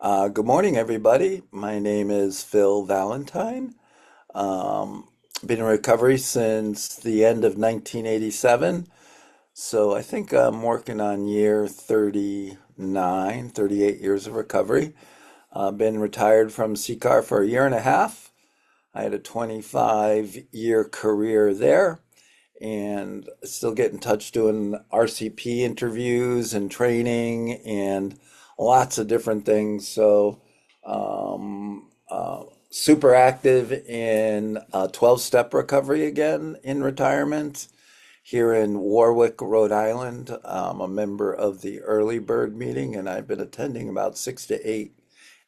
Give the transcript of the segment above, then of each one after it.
Good morning, everybody. My name is Phil Valentine. Um, been in recovery since the end of 1987. So I think I'm working on year 39, 38 years of recovery. Been retired from CCAR for a year and a half. I had a 25-year career there and still get in touch doing RCP interviews and training and lots of different things. So, super active in 12-step recovery again in retirement here in Warwick, Rhode Island. I'm a member of the Early Bird meeting, and I've been attending about 6 to 8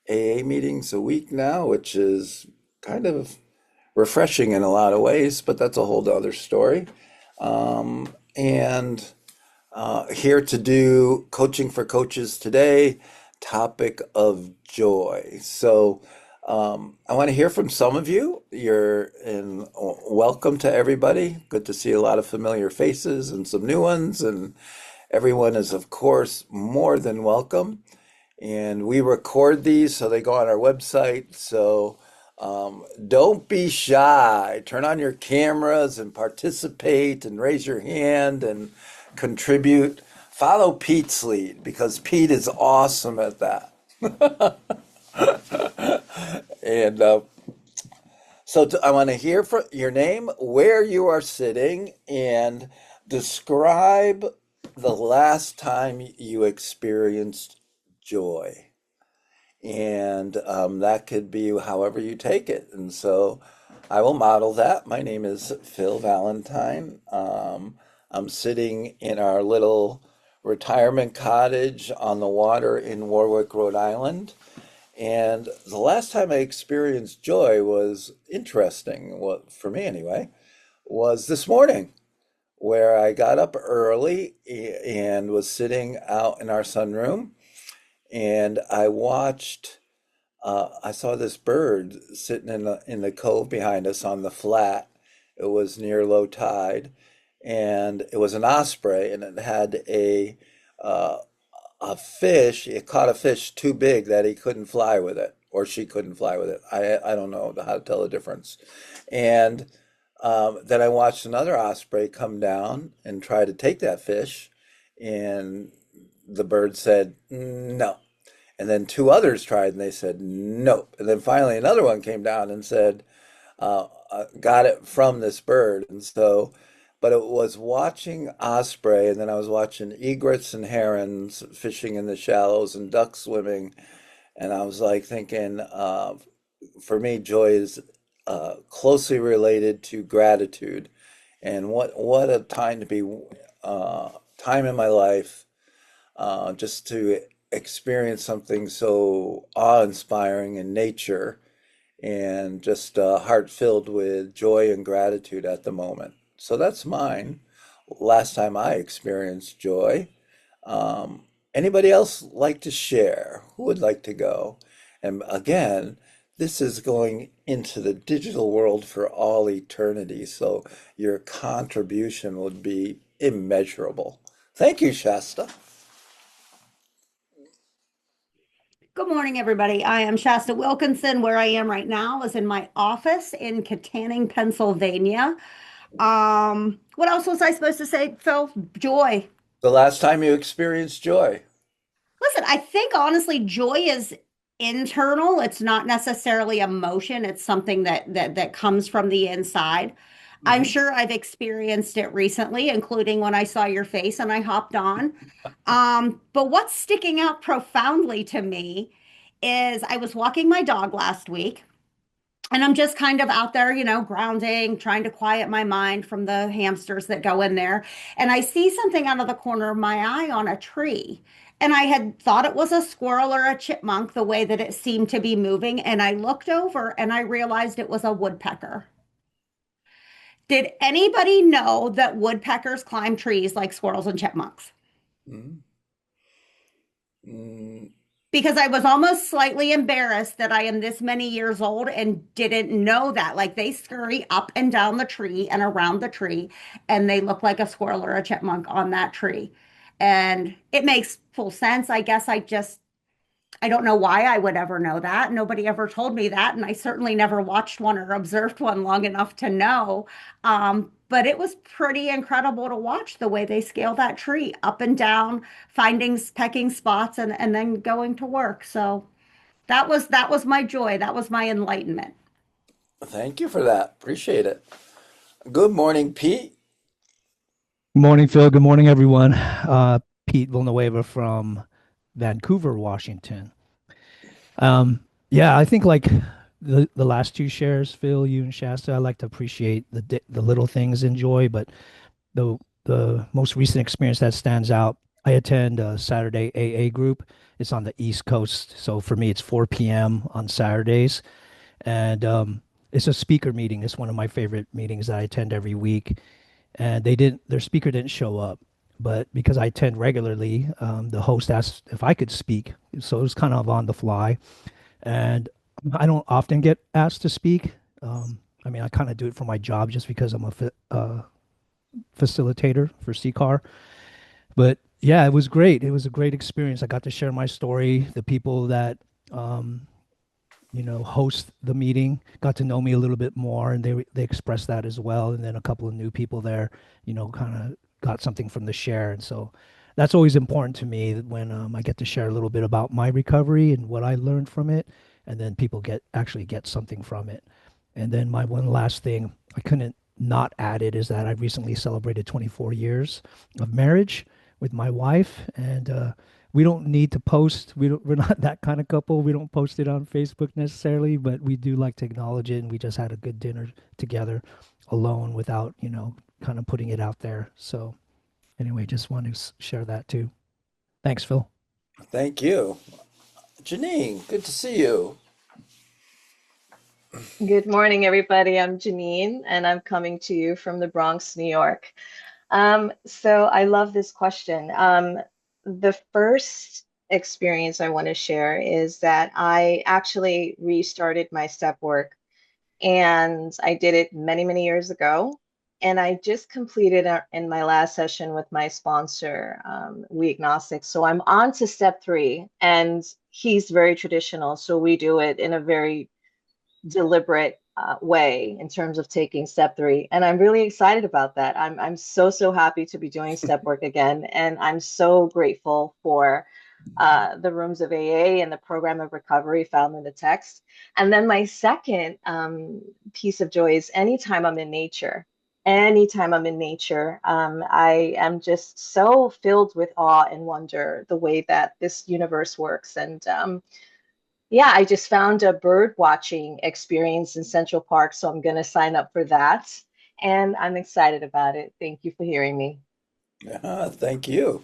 AA meetings a week now, which is kind of refreshing in a lot of ways, but that's a whole other story. And Here to do coaching for coaches today, topic of joy. I want to hear from some of you. You're in welcome to everybody. Good to see a lot of familiar faces and some new ones, and everyone is, of course, more than welcome. And we record these so they go on our website. Don't be shy. Turn on your cameras and participate and raise your hand and contribute. Follow Pete's lead because Pete is awesome at that. And I want to hear from your name, where you are sitting, and describe the last time you experienced joy. And that could be however you take it. And so I will model that. My name is Phil Valentine. I'm sitting in our little retirement cottage on the water in Warwick, Rhode Island. And the last time I experienced joy was interesting, well, for me anyway, was this morning where I got up early and was sitting out in our sunroom and I saw this bird sitting in the cove behind us on the flat. It was near low tide, and it was an osprey, and it had uh, a fish. It caught a fish too big that he couldn't fly with it, or she couldn't fly with it. I don't know how to tell the difference. And then I watched another osprey come down and try to take that fish, and the bird said no. And then two others tried and they said nope. And then finally another one came down and said, got it from this bird. But it was watching osprey, and then I was watching egrets and herons fishing in the shallows and ducks swimming. And I was like thinking, for me, joy is closely related to gratitude. And what a time to be, time in my life just to experience something so awe-inspiring in nature and just heart filled with joy and gratitude at the moment. So that's mine. Last time I experienced joy. Anybody else like to share? Who would like to go? And again, this is going into the digital world for all eternity, so your contribution would be immeasurable. Thank you, Shasta. Good morning, everybody. I am Shasta Wilkinson. Where I am right now is in my office in Katanning, Pennsylvania. What else was I supposed to say, Phil? Joy. The last time you experienced joy. Listen, I think honestly, joy is internal. It's not necessarily emotion. It's something that comes from the inside. I'm Mhm. sure I've experienced it recently, including when I saw your face and I hopped on. But what's sticking out profoundly to me is I was walking my dog last week. And I'm just kind of out there, grounding, trying to quiet my mind from the hamsters that go in there. And I see something out of the corner of my eye on a tree. And I had thought it was a squirrel or a chipmunk, the way that it seemed to be moving. And I looked over and I realized it was a woodpecker. Did anybody know that woodpeckers climb trees like squirrels and chipmunks? Mhm. Mm, Because I was almost slightly embarrassed that I am this many years old and didn't know that. Like they scurry up and down the tree and around the tree, and they look like a squirrel or a chipmunk on that tree. And it makes full sense. I guess I just I don't know why I would ever know that. Nobody ever told me that, and I certainly never watched one or observed one long enough to know. But it was pretty incredible to watch the way they scale that tree up and down, finding pecking spots, and then going to work. So that was my joy. That was my enlightenment. Thank you for that. Appreciate it. Good morning, Pete. Good morning, Phil. Good morning, everyone. Pete Villanueva from Vancouver, Washington. Yeah, I think like the last two shares, Phil, you and Shasta, I like to appreciate the little things in joy, but the the most recent experience that stands out, I attend a Saturday AA group. It's on the East Coast, so for me, it's 4 p.m. on Saturdays, and it's a speaker meeting. It's one of my favorite meetings that I attend every week, and their speaker didn't show up, but because I attend regularly, the host asked if I could speak, so it was kind of on the fly, and I don't often get asked to speak. I mean, I kind of do it for my job just because I'm a facilitator for CCAR. But yeah, it was great. It was a great experience. I got to share my story. The people that um, host the meeting, got to know me a little bit more, and they expressed that as well. And then a couple of new people there, kind of got something from the share. And so that's always important to me that when I get to share a little bit about my recovery and what I learned from it, and then people actually get something from it. And then my one last thing I couldn't not add it is that I recently celebrated 24 years of marriage with my wife, and we don't need to post. We're not that kind of couple. We don't post it on Facebook necessarily, but we do like to acknowledge it. And we just had a good dinner together, alone, without kind of putting it out there. So anyway, just want to share that too. Thanks, Phil. Thank you. Janine, good to see you. Good morning, everybody. I'm Janine, and I'm coming to you from the Bronx, New York. So I love this question. The first experience I want to share is that I actually restarted my step work, and I did it many, many years ago. And I just completed in my last session with my sponsor, We Agnostic. So I'm on to step three, and he's very traditional. So we do it in a very deliberate way in terms of taking step three. And I'm really excited about that. I'm so happy to be doing step work again. And I'm so grateful for the rooms of AA and the program of recovery found in the text. And then my second piece of joy is anytime I'm in nature. Anytime I'm in nature, I am just so filled with awe and wonder the way that this universe works. And yeah, I just found a bird watching experience in Central Park, so I'm going to sign up for that. And I'm excited about it. Thank you for hearing me. Thank you.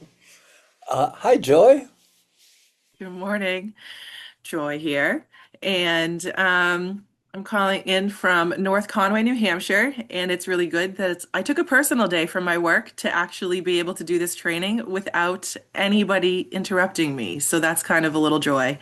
Hi, Joy. Good morning, Joy here. And I'm calling in from North Conway, New Hampshire, and it's really good that I took a personal day from my work to actually be able to do this training without anybody interrupting me. So that's kind of a little joy.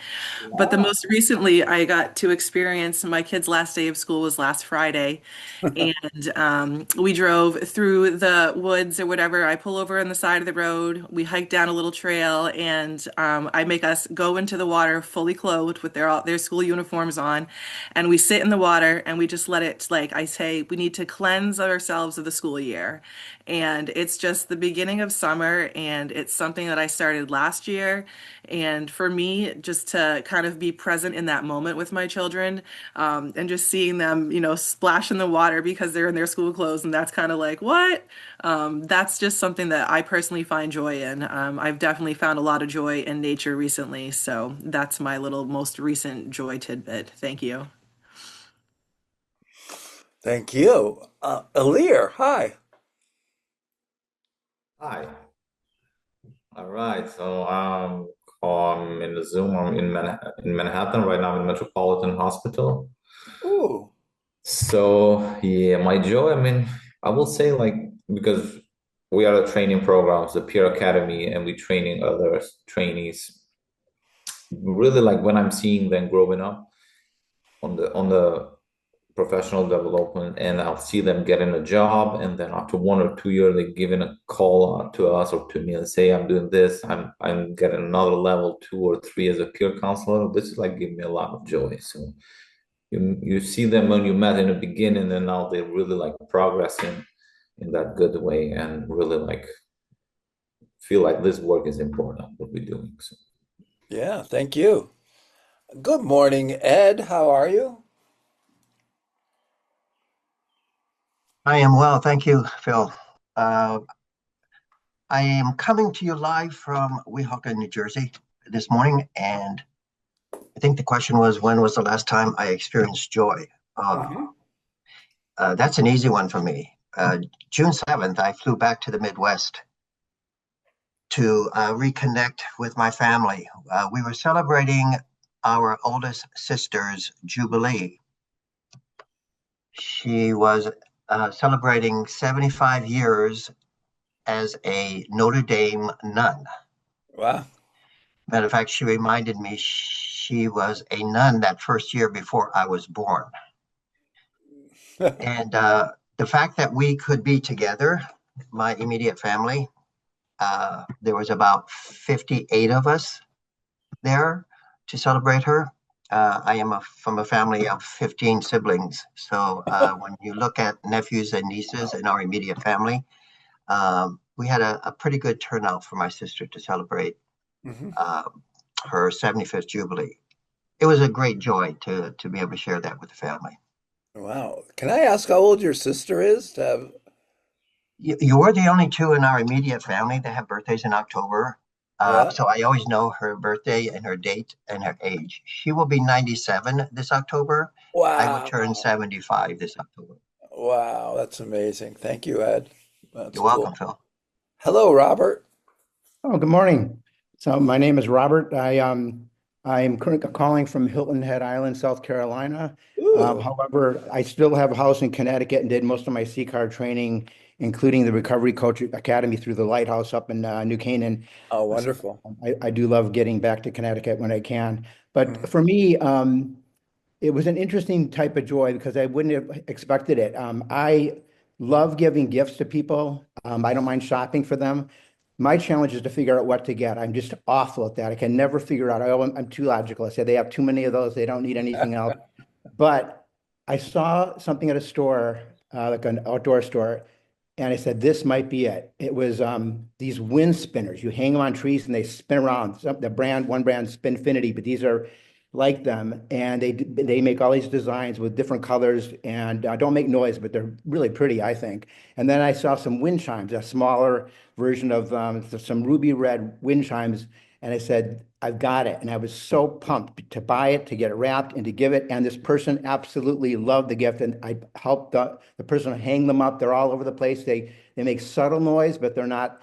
But the Wow. most recently I got to experience my kid's last day of school was last Friday. And we drove through the woods or whatever. I pull over on the side of the road. We hike down a little trail, and I make us go into the water fully clothed with their school uniforms on, and we sit in the water and we just let it, like I say, we need to cleanse ourselves of the school year. And it's just the beginning of summer, and it's something that I started last year. And for me, just to kind of be present in that moment with my children, and just seeing them, splash in the water because they're in their school clothes, and that's kind of like, what? That's just something that I personally find joy in. I've definitely found a lot of joy in nature recently, so that's my little most recent joy tidbit. Thank you. Thank you. Alir, hi. Hi. All right. So I'm in the Zoom. I'm in Manhattan right now in Metropolitan Hospital. Ooh, So yeah, my joy. I mean, I will say like because we are a training programs, the Peer Academy, and we training other trainees. Really like when I'm seeing them growing up on the professional development, and I'll see them getting a job, and then after 1 or 2 years, they giving a call out to us or to me and say, "I'm doing this. I'm getting another level 2 or 3 as a peer counselor." This is like giving me a lot of joy. So you see them when you met in the beginning, and now they're really like progressing in that good way, and really like feel like this work is important what we're doing. So Yeah, thank you. Good morning, Ed. How are you? I am well, thank you, Phil. Uh, I am coming to you live from Weehawken, New Jersey this morning, and I think the question was, when was the last time I experienced joy? Uh, Hmm. that's an easy one for me. June 7th, I flew back to the Midwest to reconnect with my family. We were celebrating our oldest sister's Jubilee. She was celebrating 75 years as a Notre Dame nun. Wow. Matter of fact, she reminded me she was a nun that first year before I was born. And the fact that we could be together, my immediate family, there was about 58 of us there to celebrate her. I am from a family of 15 siblings. So when you look at nephews and nieces Wow. in our immediate family, we had a pretty good turnout for my sister to celebrate Hmm. uh, her 75th Jubilee. It was a great joy to be able to share that with the family. Wow. Can I ask how old your sister is to have? You're the only two in our immediate family that have birthdays in October. Yeah. So I always know her birthday and her date and her age. She will be 97 this October. I will turn Wow. 75 this October. Wow. That's amazing. Thank you, Ed. That's You're welcome, cool. Phil. Hello, Robert. Oh, good morning. So my name is Robert. I'm currently calling from Hilton Head Island, South Carolina. Ooh. However, I still have a house in Connecticut and did most of my CCAR training, including the Recovery Coach Academy through the Lighthouse up in New Canaan. Oh, So wonderful. I do love getting back to Connecticut when I can. But Mhm. for me, it was an interesting type of joy because I wouldn't have expected it. I love giving gifts to people. I don't mind shopping for them. My challenge is to figure out what to get. I'm just awful at that. I can never figure out. I'm too logical. I say they have too many of those. They don't need anything else. But I saw something at a store, like an outdoor store, and I said, this might be it. It was these wind spinners. You hang them on trees and they spin around. One brand, Spinfinity, but these are like them, and they make all these designs with different colors and don't make noise, but they're really pretty, I think. And then I saw some wind chimes, a smaller version of some ruby red wind chimes, and I said, I've got it. And I was so pumped to buy it, to get it wrapped, and to give it. And this person absolutely loved the gift, and I helped the person hang them up. They're all over the place. They make subtle noise, but they're not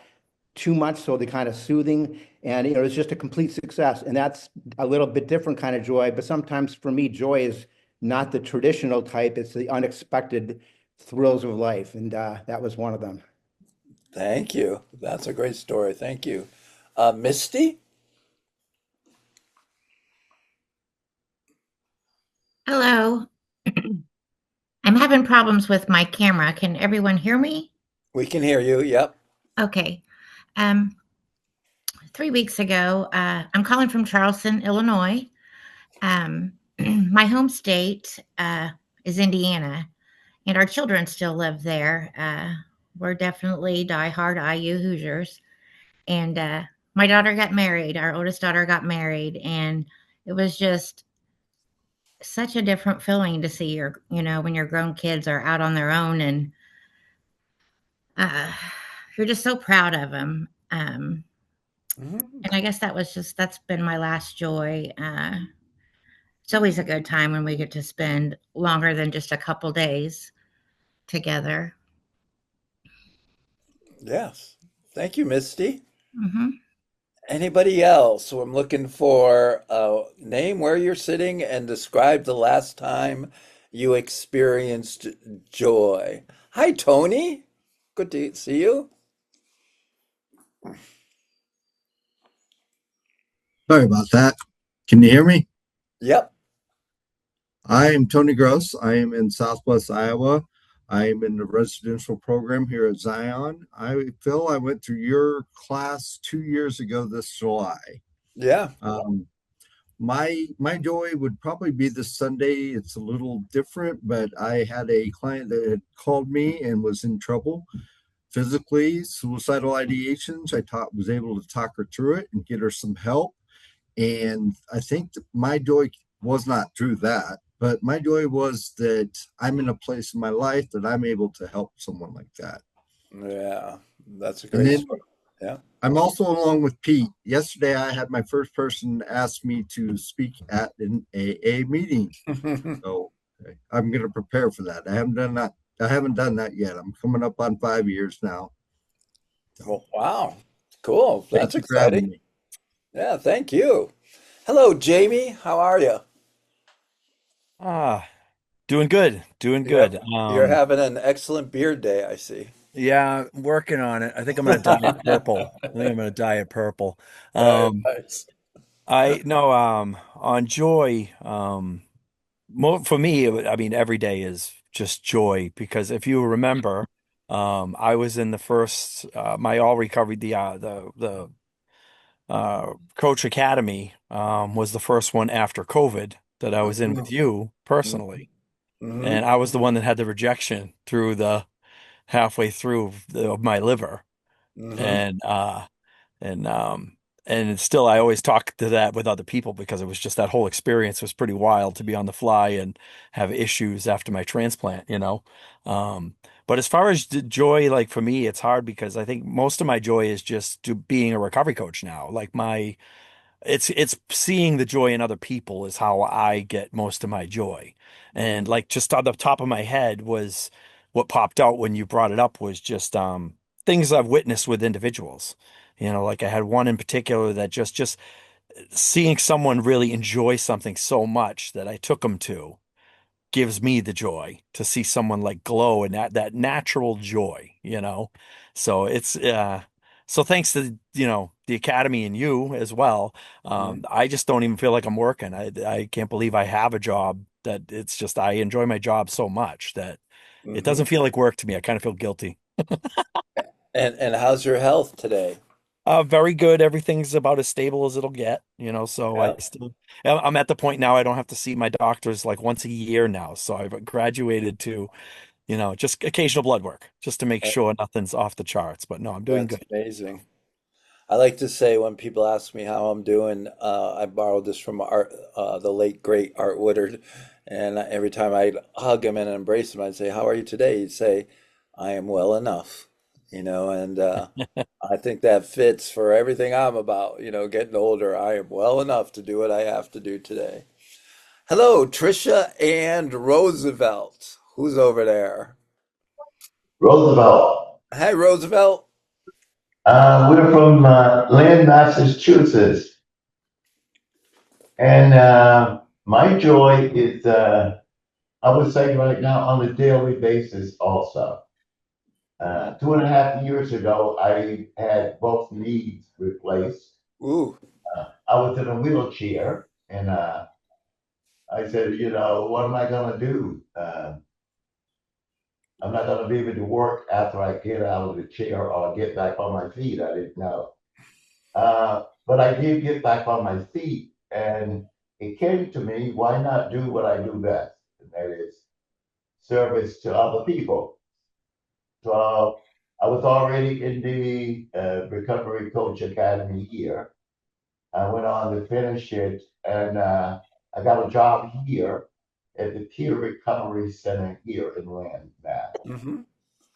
too much, so they're kind of soothing. And it's just a complete success. And that's a little bit different kind of joy. But sometimes for me, joy is not the traditional type. It's the unexpected thrills of life, and that was one of them. Thank you. That's a great story. Thank you. Misty? Hello. I'm having problems with my camera. Can everyone hear me? We can hear you. Yep. Okay. Um, 3 weeks ago, I'm calling from Charleston, Illinois. My home state is Indiana, and our children still live there. We're definitely diehard IU Hoosiers. And my daughter got married. Our oldest daughter got married, and it was just such a different feeling to see when your grown kids are out on their own and uh, you're just so proud of them. Mhm. And I guess that's been my last joy. It's always a good time when we get to spend longer than just a couple days together. Yes. Thank you, Misty. Hmm. Anybody else? So I'm looking for a name, where you're sitting, and describe the last time you experienced joy. Hi, Tony. Good to see you. Sorry about that. Can you hear me? Yep. I am Tony Gross. I am in Southwest Iowa. I am in the residential program here at Zion. Phil, I went through your class 2 years ago this July. Yeah. Um, my joy would probably be this Sunday. It's a little different, but I had a client that had called me and was in trouble physically, suicidal ideations. Was able to talk her through it and get her some help. And I think that my joy was not through that, but my joy was that I'm in a place in my life that I'm able to help someone like that. Yeah. That's a And great then story. Yeah. I'm also along with Pete. Yesterday, I had my first person ask me to speak at an AA meeting. So I'm going to prepare for that. I haven't done that. I haven't done that yet. I'm coming up on 5 years now. So Well, wow. Cool. thank That's you for having exciting. me. Yeah, thank you. Hello, Jamie. How are you? Ah, doing good, doing Yep. good. You're having an excellent beard day, I see. Yeah, working on it. I think I'm gonna dye it purple. I think I'm gonna dye it purple. Um, Nice. I no, on joy, more for me, I mean, every day is just joy because if you remember, I was in the first, my all recovery, Coach Academy, was the first one after COVID that I was in with you personally, Mm-hmm. and I was the one that had the rejection through the halfway through of my liver Mm-hmm. and uh and um and it's still I always talk to that with other people because it was just that whole experience was pretty wild to be on the fly and have issues after my transplant. But as far as joy, like for me it's hard because I think most of my joy is just to being a recovery coach now. Like my it's seeing the joy in other people is how I get most of my joy. And Mm-hmm. like just on the top of my head was what popped out when you brought it up was just things I've witnessed with individuals. Like I had one in particular that just seeing someone really enjoy something so much that I took them to gives me the joy to see someone like glow and that natural joy. So it's so thanks to the academy and you as well. I just don't even feel like I'm working. I can't believe I have a job that it's just I enjoy my job so much that it Mm-hmm. doesn't feel like work to me. I kind of feel guilty. And how's your health today? Very good. Everything's about as stable as it'll get. So Yeah. I'm at the point now I don't have to see my doctors like once a year now. So I've graduated to just occasional blood work just to make that- sure nothing's off the charts. But no, I'm doing That's good. amazing. I like to say when people ask me how I'm doing, I borrowed this from the late great Art Woodard, and every time I'd hug him and embrace him, I'd say, "How are you today?" He'd say, "I am well enough," and I think that fits for everything I'm about. Getting older, I am well enough to do what I have to do today. Hello, Trisha and Roosevelt. Who's over there? Roosevelt. Hey, Roosevelt. We're from Lynn, Massachusetts. And my joy is, I would say right now, on a daily basis also. 2.5 years ago, I had both knees replaced. Ooh. I was in a wheelchair, and I said, what am I going to do? I'm not going to be able to work after I get out of the chair or get back on my feet. I didn't know. But I did get back on my feet, and it came to me, why not do what I do best? And that is service to other people. So I was already in the Recovery Coach Academy here. I went on to finish it, and I got a job here at the Peer Recovery Center here in Lynn, Mass. Mm-hmm.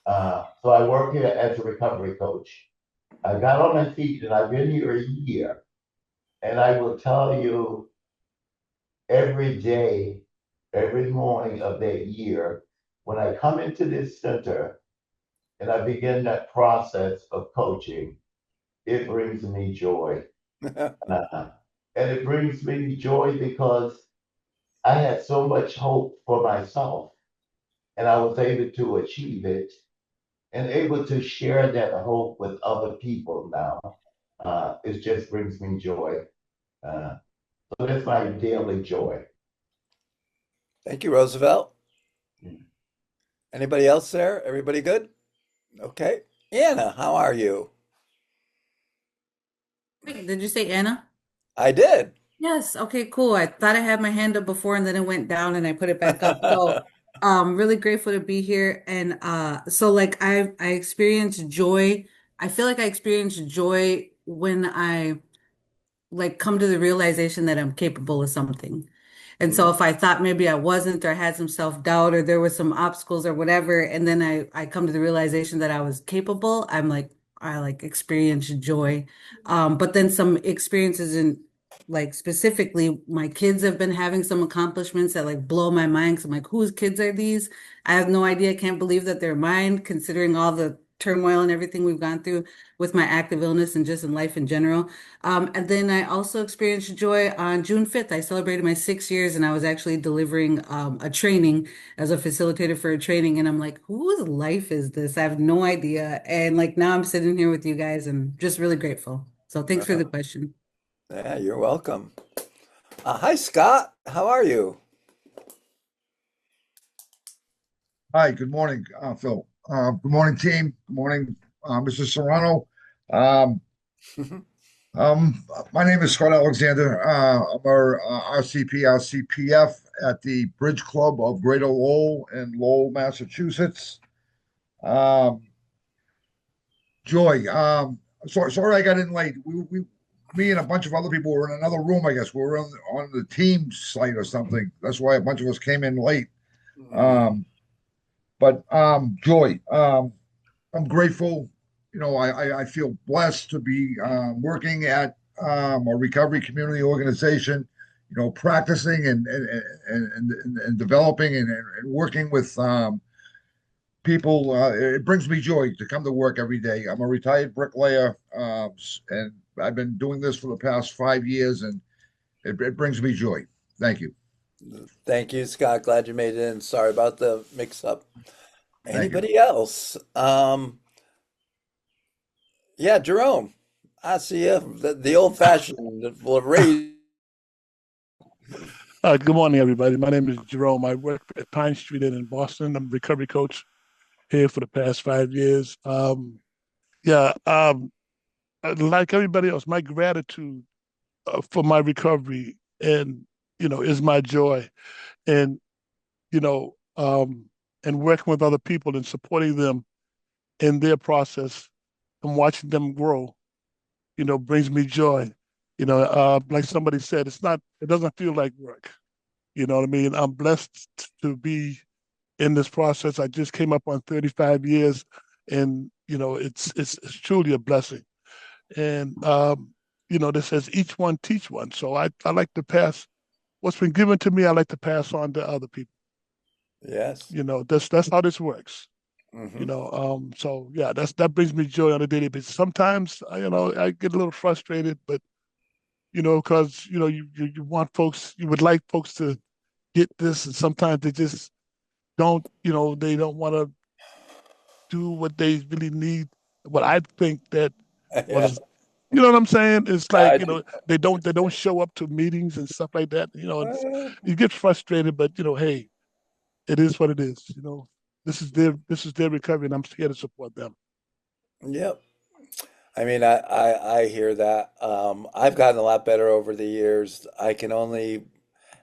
So I work here as a recovery coach. I got on my feet, and I've been here a year. And I will tell you every day, every morning of that year, when I come into this center and I begin that process of coaching, it brings me joy. Uh, and it brings me joy because I had so much hope for myself and I was able to achieve it and able to share that hope with other people now. It just brings me joy. So that's my daily joy. Thank you, Roosevelt. Anybody else there? Everybody good? Okay. Anna, how are you? Wait, did you say Anna? I did. Yes. Okay, cool. I thought I had my hand up before and then it went down and I put it back up. So, really grateful to be here. And so like I experienced joy. I feel like I experienced joy when I like come to the realization that I'm capable of something. And so Mm, if I thought maybe I wasn't or I had some self-doubt or there was some obstacles or whatever, and then I come to the realization that I was capable, I like experience joy. But then some experiences in like specifically my kids have been having some accomplishments that like blow my mind. 'Cause I'm like, whose kids are these? I have no idea. I can't believe that they're mine, considering all the turmoil and everything we've gone through with my active illness and just in life in general. And then I also experienced joy on June 5th. I celebrated my 6 years and I was actually delivering a training as a facilitator for a training. And I'm like, whose life is this? I have no idea. And like now I'm sitting here with you guys and just really grateful. So thanks for the uh, question. yeah, you're welcome. Hi, Scott. How are you? Hi, good morning, Phil. Good morning, team. Good morning, Mr. Serrano. Um, my name is Scott Alexander. I'm our RCP, RCPF at the Bridge Club of Greater Lowell in Lowell, Massachusetts. Um, Joy. Sorry I got in late. Me and a bunch of other people were in another room. I guess we were on the team site or something. That's why a bunch of us came in late. Mhm. Um, but Joy. I'm grateful. I feel blessed to be working at a recovery community organization. Practicing and developing and working with people. It brings me joy to come to work every day. I'm a retired bricklayer, and I've been doing this for the past 5 years, and it brings me joy. Thank you. Thank you, Scott. Glad you made it in. Sorry about the mix-up. Thank you. Anybody else? Yeah, Jerome. I see you. The old-fashioned will raise. Good morning, everybody. My name is Jerome. I work at Pine Street Inn in Boston. I'm a recovery coach here for the past 5 years. Yeah, like everybody else, my gratitude for my recovery and is my joy, and you know, um, and working with other people and supporting them in their process and watching them grow. Brings me joy. Like somebody said, it doesn't feel like work. You know what I mean? I'm blessed to be in this process. I just came up on 35 years, and it's truly a blessing. And this says each one teach one. So I like to pass what's been given to me. I like to pass on to other people. Yes. That's how this works. Hmm. So yeah, that brings me joy on a daily basis. Sometimes I get a little frustrated, but because you want folks, you would like folks to get this, and sometimes they just don't, they don't want to do what they really need. What I think that Yeah, was, what I'm saying? It's I like, do. they don't show up to meetings and stuff like that. Uh, You get frustrated, but hey, it is what it is. This is their recovery, and I'm here to support them. yep. I mean, I hear that. I've gotten a lot better over the years. I can only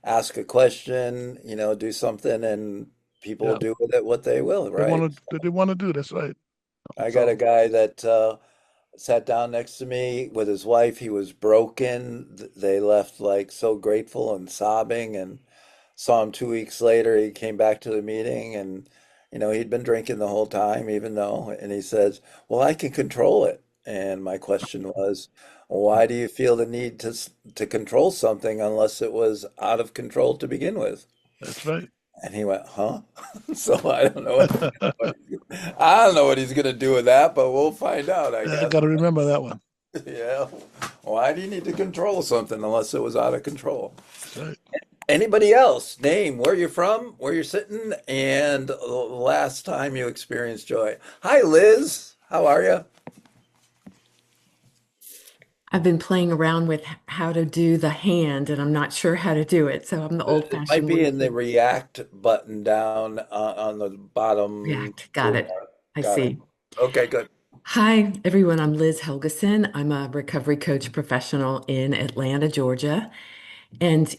ask a question, do something, and people will Yeah, do with it what they will, right? they want to do. That's right. I got a So guy that sat down next to me with his wife. He was broken. They left like so grateful and sobbing, and saw him 2 weeks later. He came back to the meeting, and he'd been drinking the whole time, even though, and he says, "Well, I can control it." And my question was, why do you feel the need to control something unless it was out of control to begin with? that's right. And he went, "Huh?" So I don't know what he's gonna do with that, but we'll find out, I I guess. got to remember that one. Yeah. Why do you need to control something unless it was out of control? That's right. Anybody else? Name where you're from, where you're sitting, and the last time you experienced joy. Hi, Liz. How are you? I've been playing around with how to do the hand, and I'm not sure how to do it. So I'm the It might old-fashioned be one. in the React button down on the bottom React. Got it. toolbar. I Got it. see. Okay, good. Hi, everyone. I'm Liz Helgeson. I'm a recovery coach professional in Atlanta, Georgia. And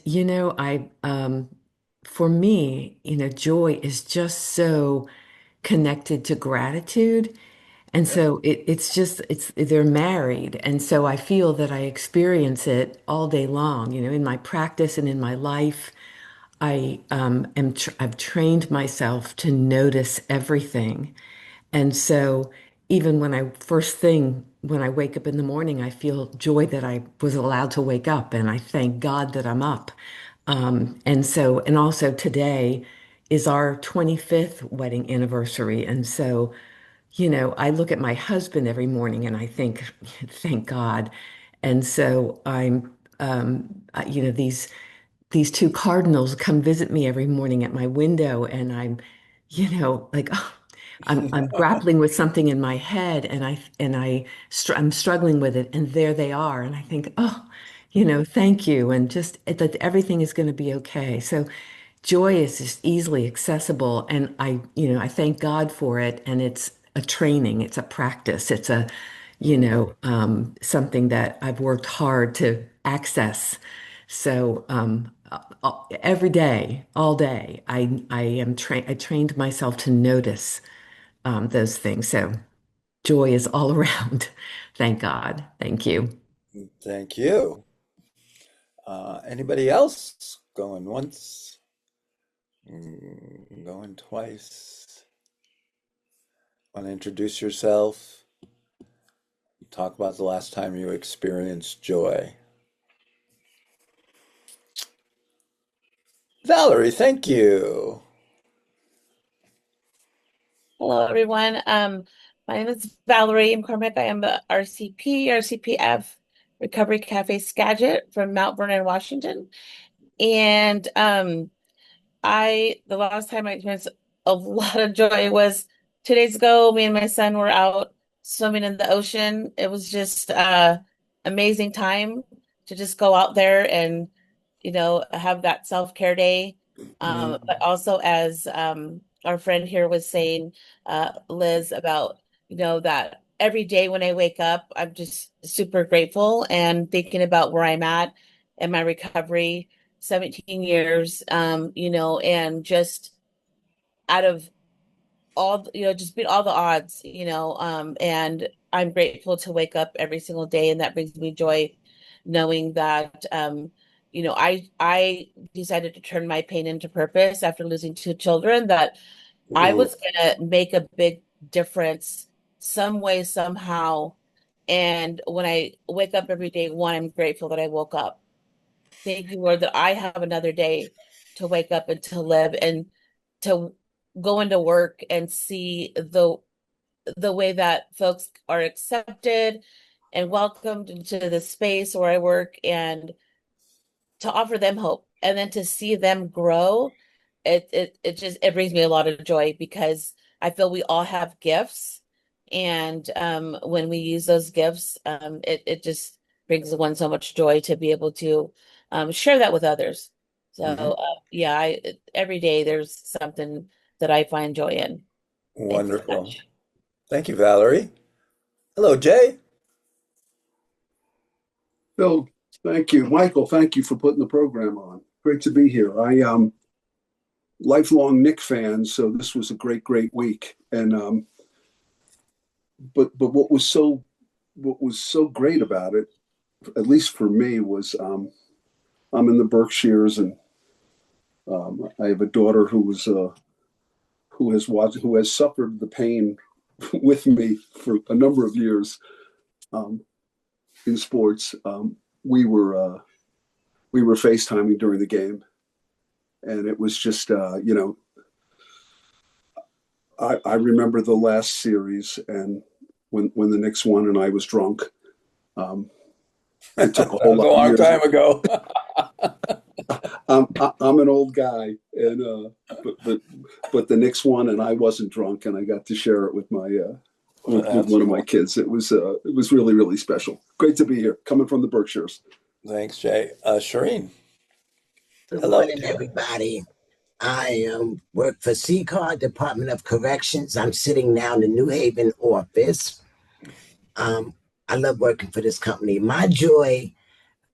for me, joy is just so connected to gratitude. And Yep. so they're married. And so I feel that I experience it all day long, in my practice and in my life. I've trained myself to notice everything. And so even when I wake up in the morning, I feel joy that I was allowed to wake up, and I thank God that I'm up. And also today is our 25th wedding anniversary. And so, I look at my husband every morning and I think, thank God. And so these two cardinals come visit me every morning at my window, and I'm, like, oh, I'm grappling with something in my head, and I'm struggling with it, and there they are, and I think, oh, thank you, and just that everything is going to be okay. So joy is just easily accessible, and I thank God for it, and it's a training, it's a practice, it's something that I've worked hard to access. So every day, all day, I trained myself to notice those things. So joy is all around. Thank God. Thank you. Thank you. Anybody else? Going once, going twice. Want to introduce yourself? Talk about the last time you experienced joy. Valerie, thank you. Hello, everyone. My name is Valerie McCormick. I am the RCPF Recovery Cafe Skagit from Mount Vernon, Washington. And the last time I experienced a lot of joy was 2 days ago. Me and my son were out swimming in the ocean. It was just amazing time to just go out there and, have that self-care day. But also as our friend here was saying, Liz, about, that every day when I wake up, I'm just super grateful and thinking about where I'm at in my recovery 17 years, and just out of just beat all the odds, and I'm grateful to wake up every single day, and that brings me joy knowing that, I decided to turn my pain into purpose after losing two children, that I Ooh, was gonna make a big difference some way, somehow. And when I wake up every day, one, I'm grateful that I woke up. Thank you, Lord, that I have another day to wake up and to live and to go into work and see the way that folks are accepted and welcomed into the space where I work, and to offer them hope, and then to see them grow. It brings me a lot of joy because I feel we all have gifts, and when we use those gifts, it just brings one so much joy to be able to share that with others. So mhm. yeah, every day there's something that I find joy in. Thanks so Wonderful. much. Thank you, Valerie. Hello, Jay. Phil, thank you. Michael, thank you for putting the program on. Great to be here. I lifelong Nick fan, so this was a great week. And but what was so great about it, at least for me, was I'm in the Berkshires, and I have a daughter who has suffered the pain with me for a number of years um, in sports. We were FaceTiming during the game, and it was just I remember the last series, and when the Knicks won and I was drunk. Um, it took a That whole was a lot of long years. time ago. I'm an old guy, and but the Knicks won and I wasn't drunk, and I got to share it with with That's one of my cool. kids. It was really, really special. Great to be here, coming from the Berkshires. Thanks, Jay. Shireen, Good hello. morning, everybody. I work for CCAR, Department of Corrections. I'm sitting now in the New Haven office. Um, I love working for this company. My joy,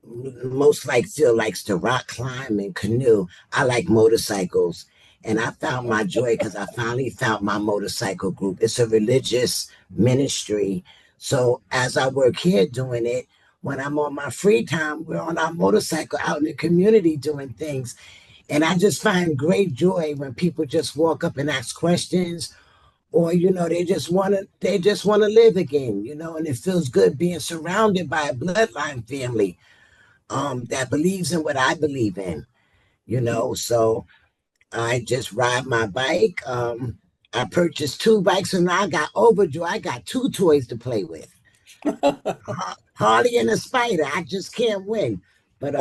most like Phil likes to rock climb and canoe. I like motorcycles. And I found my joy because I finally found my motorcycle group. It's a religious ministry. So as I work here doing it, when I'm on my free time, we're on our motorcycle out in the community doing things. And I just find great joy when people just walk up and ask questions, or they just want to live again, and it feels good being surrounded by a bloodline family that believes in what I believe in. So I just ride my bike. I purchased two bikes and I got overjoyed. I got two toys to play with. Harley and a spider. I just can't win. But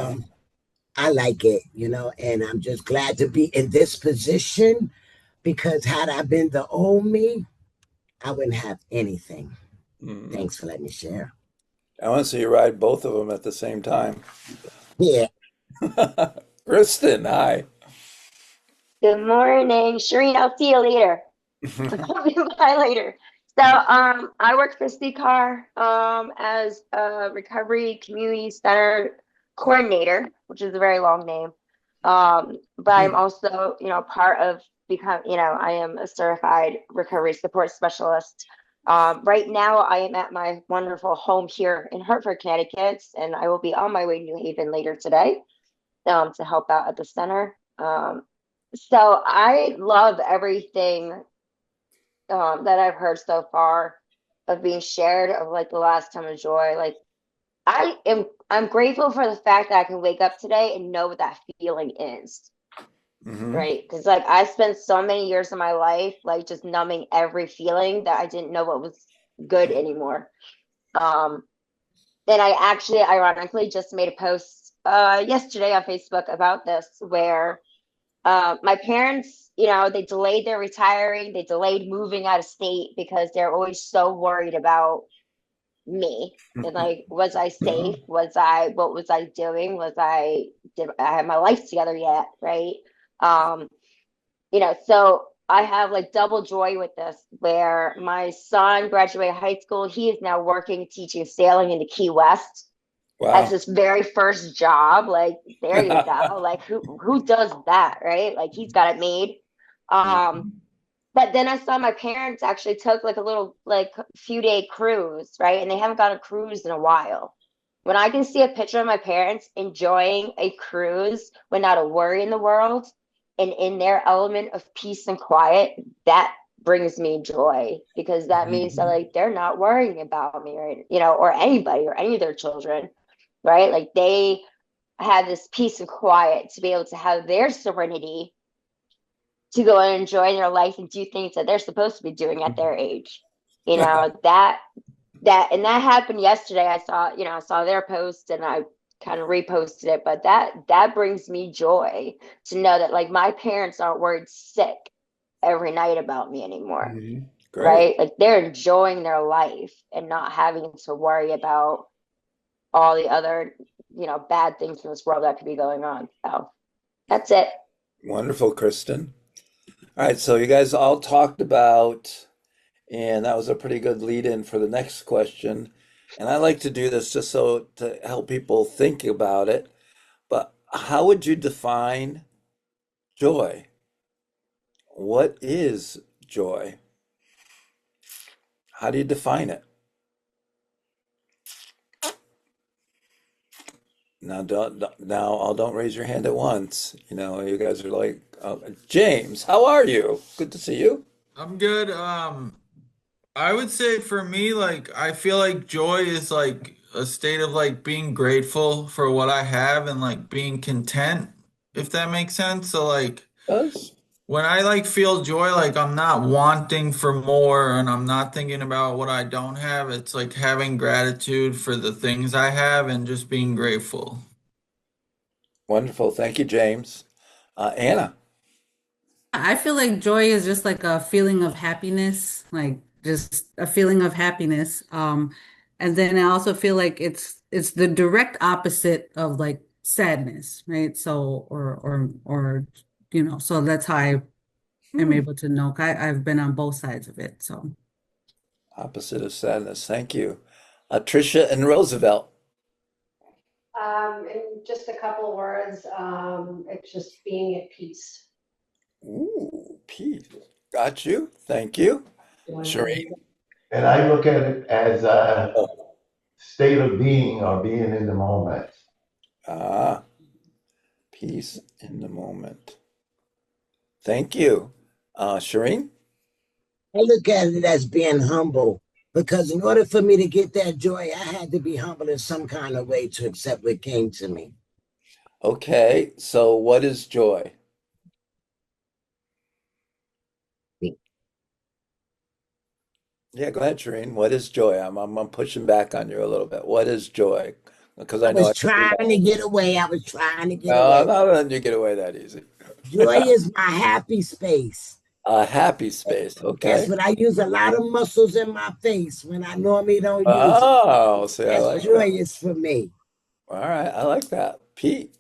I like it, and I'm just glad to be in this position because had I been the old me, I wouldn't have anything. Mm. Thanks for letting me share. I want to see you ride both of them at the same time. Yeah. Kristen, hi. Good morning, Shireen. I'll see you later. Bye later. So, I work for CCAR as a recovery community center coordinator, which is a very long name. But I'm also, part of I am a certified recovery support specialist. Right now, I am at my wonderful home here in Hartford, Connecticut, and I will be on my way to New Haven later today, to help out at the center. So I love everything that I've heard so far of being shared of like the last time of joy. Like I'm grateful for the fact that I can wake up today and know what that feeling is. Hmm. Right. Because like I spent so many years of my life like just numbing every feeling that I didn't know what was good anymore. Um and I actually ironically just made a post yesterday on Facebook about this where my parents, they delayed their retiring, they delayed moving out of state because they're always so worried about me. And like, was I safe? What was I doing? Did I have my life together yet? Right. Um, so I have like double joy with this where my son graduated high school. He is now working, teaching sailing in the Key West as Wow. his very first job. Like, there you go. Like, who does that, right? Like, he's got it made. Um, but then I saw my parents actually took like a little like few day cruise, right? And they haven't gone a cruise in a while. When I can see a picture of my parents enjoying a cruise with not a worry in the world and in their element of peace and quiet, that brings me joy because that means that like they're not worrying about me, right? Or anybody or any of their children, right? Like they have this peace and quiet to be able to have their serenity to go and enjoy their life and do things that they're supposed to be doing at their age. That happened yesterday. I saw their post and I kind of reposted it, but that brings me joy to know that like my parents aren't worried sick every night about me anymore, Great. right? Like they're enjoying their life and not having to worry about all the other, bad things in this world that could be going on. So that's it. Wonderful, Kristen. All right, so you guys all talked about, and that was a pretty good lead in for the next question. And I like to do this just so to help people think about it. But how would you define joy? What is joy? How do you define it? Now don't raise your hand at once. You guys are like, James, how are you? Good to see you. I'm good. I would say for me, like, I feel like joy is like a state of like being grateful for what I have and like being content, if that makes sense. So like Does? when I like feel joy, like I'm not wanting for more and I'm not thinking about what I don't have. It's like having gratitude for the things I have and just being grateful. Wonderful. Thank you, James. Anna. I feel like joy is just like a feeling of happiness. Like just a feeling of happiness. And then I also feel like it's the direct opposite of like sadness, right? So so that's how I am Hmm. able to know. I've been on both sides of it. So Opposite of sadness. Thank you. Tricia and Roosevelt. In just a couple words, it's just being at peace. Ooh, peace. Got you. Thank you. Shereen. And I look at it as a Oh. state of being or being in the moment. Ah, peace in the moment. Thank you. Shireen? I look at it as being humble because in order for me to get that joy, I had to be humble in some kind of way to accept what came to me. Okay, so what is joy? Yeah, go ahead, Shireen. What is joy? I'm pushing back on you a little bit. What is joy? Because I I know was everybody trying to else. get away. I was trying to get No, I'm away. not letting you get away that easy. Joy is my happy space. A happy space. Yes, Okay. when I use a lot of muscles in my face when I normally don't use it. Oh, see, I That's like that. joyous for me. All right, I like that. Pete.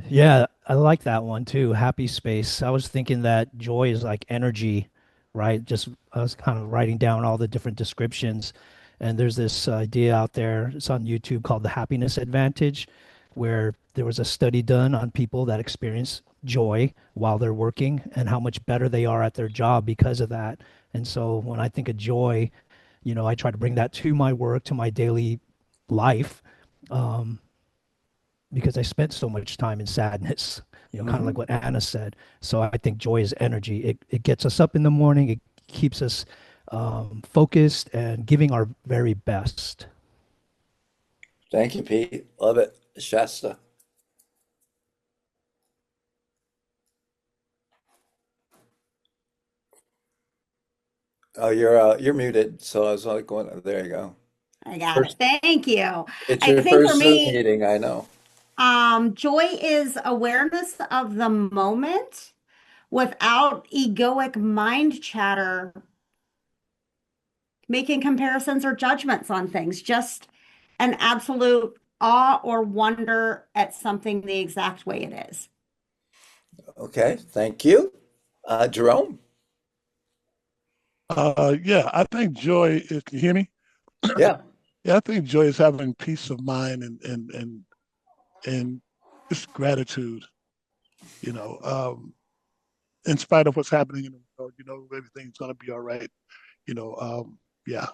Yeah, I like that one too. Happy space. I was thinking that joy is like energy, right? Just I was kind of writing down all the different descriptions, and there's this idea out there. It's on YouTube called the happiness advantage, where there was a study done on people that experience joy while they're working and how much better they are at their job because of that. And so when I think of joy, I try to bring that to my work, to my daily life. Um, because I spent so much time in sadness, kind of like Hmm. what Anna said. So I think joy is energy. It gets us up in the morning. It keeps us focused and giving our very best. Thank you, Pete. Love it. Shasta. Oh, you're muted. So I was like, going, there you go. I got it. First, Thank you. it's I your think for first Zoom me, meeting, I know. joy is awareness of the moment without egoic mind chatter, making comparisons or judgments on things, just an absolute awe or wonder at something the exact way it is. Okay, thank you. Jerome? Yeah, I think joy is, can you hear me? Yeah. Yeah, I think joy is having peace of mind and just gratitude, you know, in spite of what's happening in the world, everything's gonna be all right. Yeah.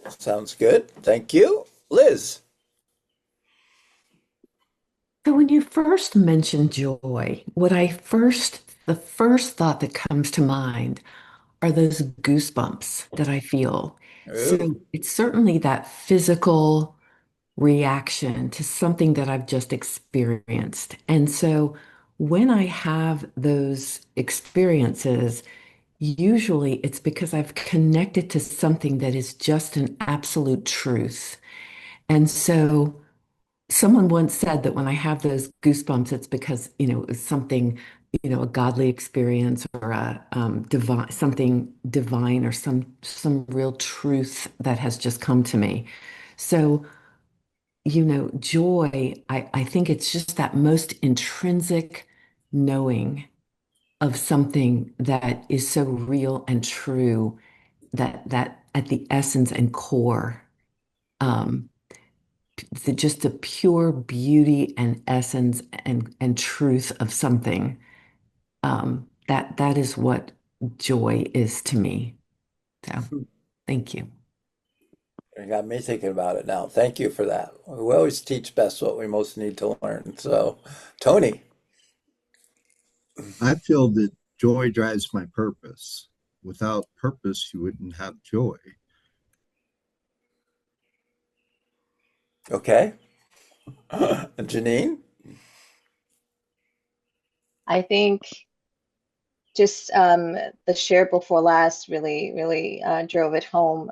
Sounds good. Thank you. Liz? So when you first mentioned joy, the first thought that comes to mind are those goosebumps that I feel. So Ooh. it's certainly that physical reaction to something that I've just experienced. And so when I have those experiences, usually it's because I've connected to something that is just an absolute truth. And so someone once said that when I have those goosebumps, it's because, it's something, a godly experience or a divine, something divine or some real truth that has just come to me. So, joy, I think it's just that most intrinsic knowing of something that is so real and true that at the essence and core, um, just the pure beauty and essence and truth of something. That is what joy is to me. So thank you. You got me thinking about it now. Thank you for that. We always teach best what we most need to learn. So, Tony. I feel that joy drives my purpose. Without purpose, you wouldn't have joy. Okay. Janine? I think just the share before last really, really drove it home.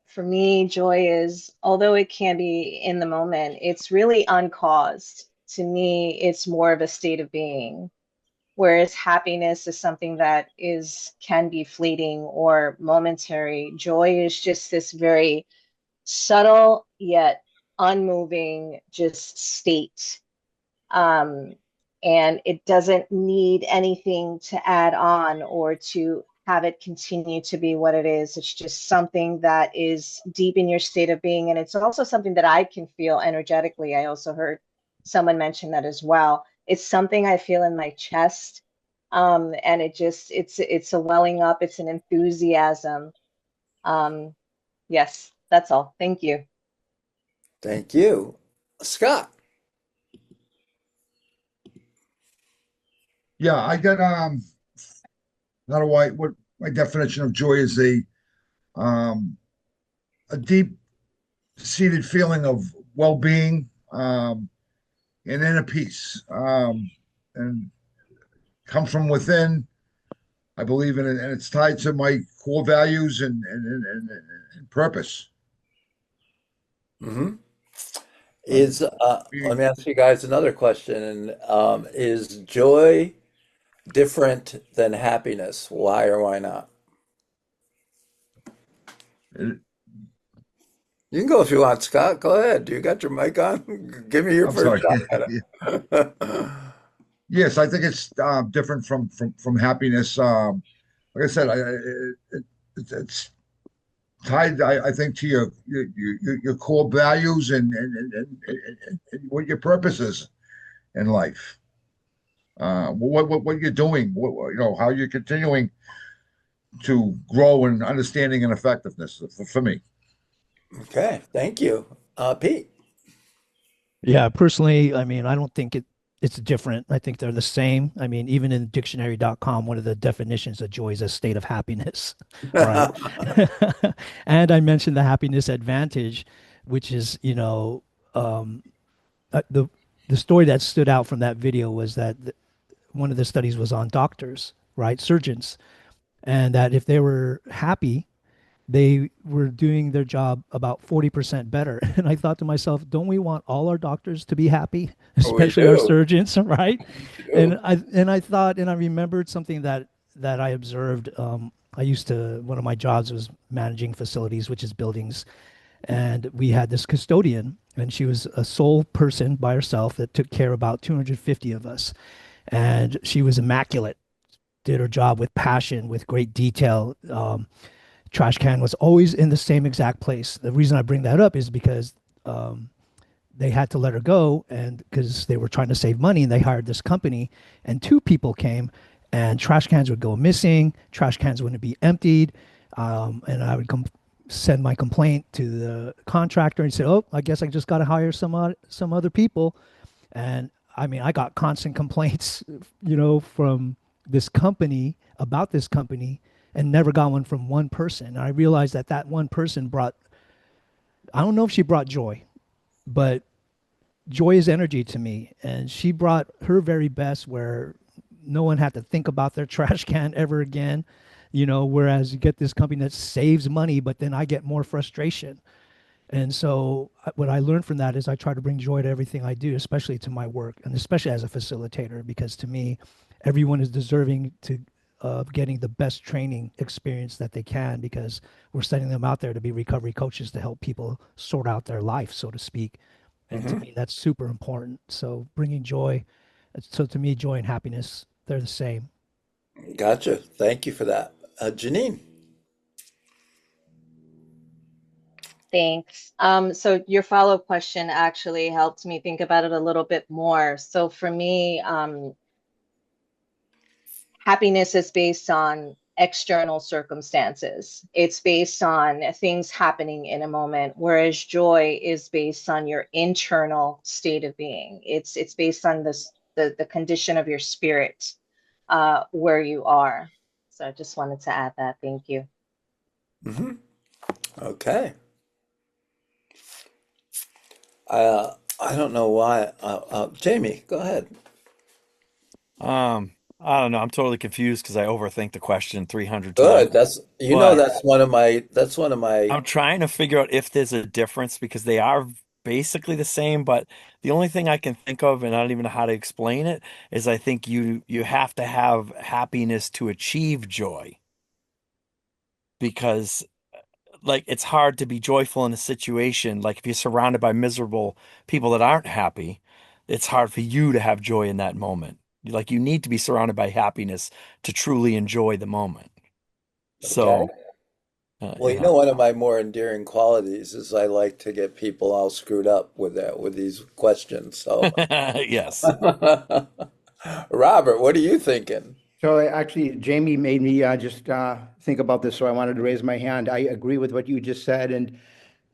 For me, joy is, although it can be in the moment, it's really uncaused. To me, it's more of a state of being. Whereas happiness is something that can be fleeting or momentary. Joy is just this very subtle yet unmoving just state. Um, and it doesn't need anything to add on or to have it continue to be what it is. It's just something that is deep in your state of being. And it's also something that I can feel energetically. I also heard someone mention that as well. It's something I feel in my chest. And it's a welling up, it's an enthusiasm. Um, yes, that's all. Thank you. Thank you. Scott. Yeah, I got not a white. What my definition of joy is um a deep seated feeling of well-being and inner peace, and comes from within. I believe in it, and it's tied to my core values and purpose. Hmm. Uh, Let me ask you guys another question. And is joy different than happiness? Why or why not? You can go if you want, Scott. Go ahead. You got your mic on. Give me your I'm first sorry. shot at it. Yes, I think it's different from happiness. Like I said, it's tied, I think, to your core values and what your purpose is in life. What you're doing, how you're continuing to grow in understanding and effectiveness for me. Okay, thank you. Pete. Yeah, personally, I mean, I don't think it's different. I think they're the same. I mean, even in dictionary.com, one of the definitions of joy is a state of happiness, right? And I mentioned the happiness advantage, which is, um, the story that stood out from that video was that one of the studies was on doctors, right? Surgeons, and that if they were happy, they were doing their job about 40% better. And I thought to myself, don't we want all our doctors to be happy, We especially our do. surgeons, right? We do. I thought, and I remembered something that I observed. I used to, one of my jobs was managing facilities, which is buildings, and we had this custodian, and she was a sole person by herself that took care of about 250 of us, and she was immaculate, did her job with passion, with great detail. Trash can was always in the same exact place. The reason I bring that up is because um, they had to let her go, and because they were trying to save money, and they hired this company, and two people came, and trash cans would go missing, trash cans wouldn't be emptied, and I would send my complaint to the contractor and say, "Oh, I guess I just got to hire some other people." And I mean, I got constant complaints, from this company about this company, and never got one from one person. And I realized that that one person brought, I don't know if she brought joy, but joy is energy to me. And she brought her very best where no one had to think about their trash can ever again. Whereas you get this company that saves money, but then I get more frustration. And so what I learned from that is I try to bring joy to everything I do, especially to my work, and especially as a facilitator, because to me, everyone is deserving to of getting the best training experience that they can, because we're sending them out there to be recovery coaches to help people sort out their life, so to speak. And to Hmm. me, that's super important. So bringing joy, so to me, joy and happiness, they're the same. Gotcha. Thank you for that. Janine. Thanks. So your follow-up question actually helped me think about it a little bit more. So for me, happiness is based on external circumstances. It's based on things happening in a moment, whereas joy is based on your internal state of being. It's based on the condition of your spirit, where you are. So I just wanted to add that. Thank you. Hmm. Okay. I don't know why. Jamie, go ahead. I don't know. I'm totally confused because I overthink the question 300 times. Good. But That's one of my I'm trying to figure out if there's a difference because they are basically the same, but the only thing I can think of, and I don't even know how to explain it, is I think you have to have happiness to achieve joy because like it's hard to be joyful in a situation. Like if you're surrounded by miserable people that aren't happy, it's hard for you to have joy in that moment. Like you need to be surrounded by happiness to truly enjoy the moment. Okay. So, Well, you you know, know, one of my more endearing qualities is I like to get people all screwed up with that, with these questions. So, yes. Robert, what are you thinking? So actually, Jamie made me just think about this, so I wanted to raise my hand. I agree with what you just said, and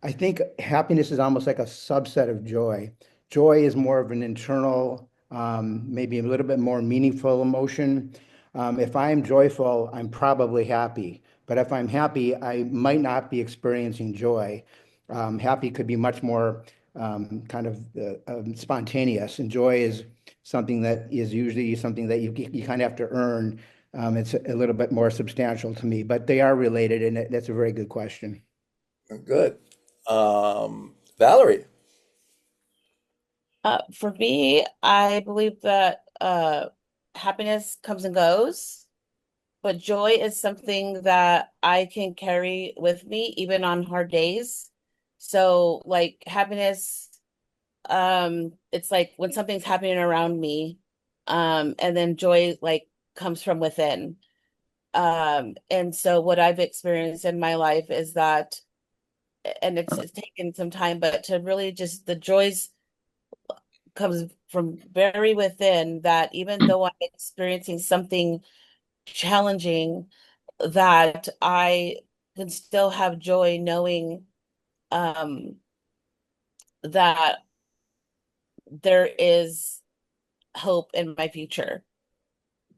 I think happiness is almost like a subset of joy. Joy is more of an internal, maybe a little bit more meaningful emotion. If I'm joyful, I'm probably happy. But if I'm happy, I might not be experiencing joy. Happy could be much more kind of spontaneous, and joy is something that is usually something that you kind of have to earn. It's a little bit more substantial to me, but they are related, and that's a very good question. Good. Valerie. For me, I believe that happiness comes and goes, but joy is something that I can carry with me even on hard days. So, like happiness, it's like when something's happening around me, and then joy like comes from within. And so what I've experienced in my life is that, and it's taken some time, but to really just the joys comes from very within that even though I'm experiencing something challenging, that I can still have joy knowing um that there is hope in my future.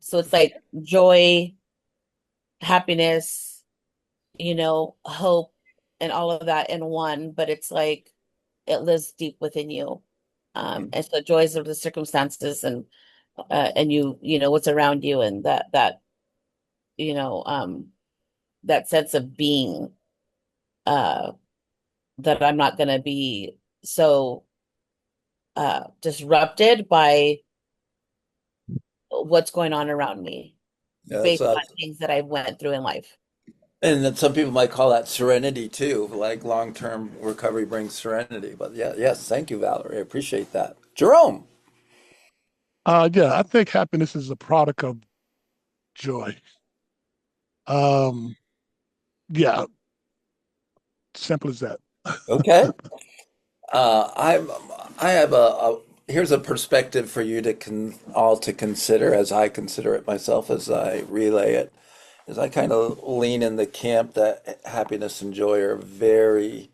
So it's like joy, happiness, hope and all of that in one, but it's like it lives deep within you. And so joys of the circumstances and you know what's around you and you know um that sense of being uh that I'm not gonna be so disrupted by what's going on around me Yeah, that's based on things that I went through in life. and then some people might call that serenity too, like long-term recovery brings serenity. But yeah, yes, thank you, Valerie. I appreciate that. Jerome. Yeah, I think happiness is a product of joy. Um, yeah, simple as that. Okay. I'm I have here's a perspective for you to all to consider as I consider it myself as I relay it. Is I kind of lean in the camp that happiness and joy are very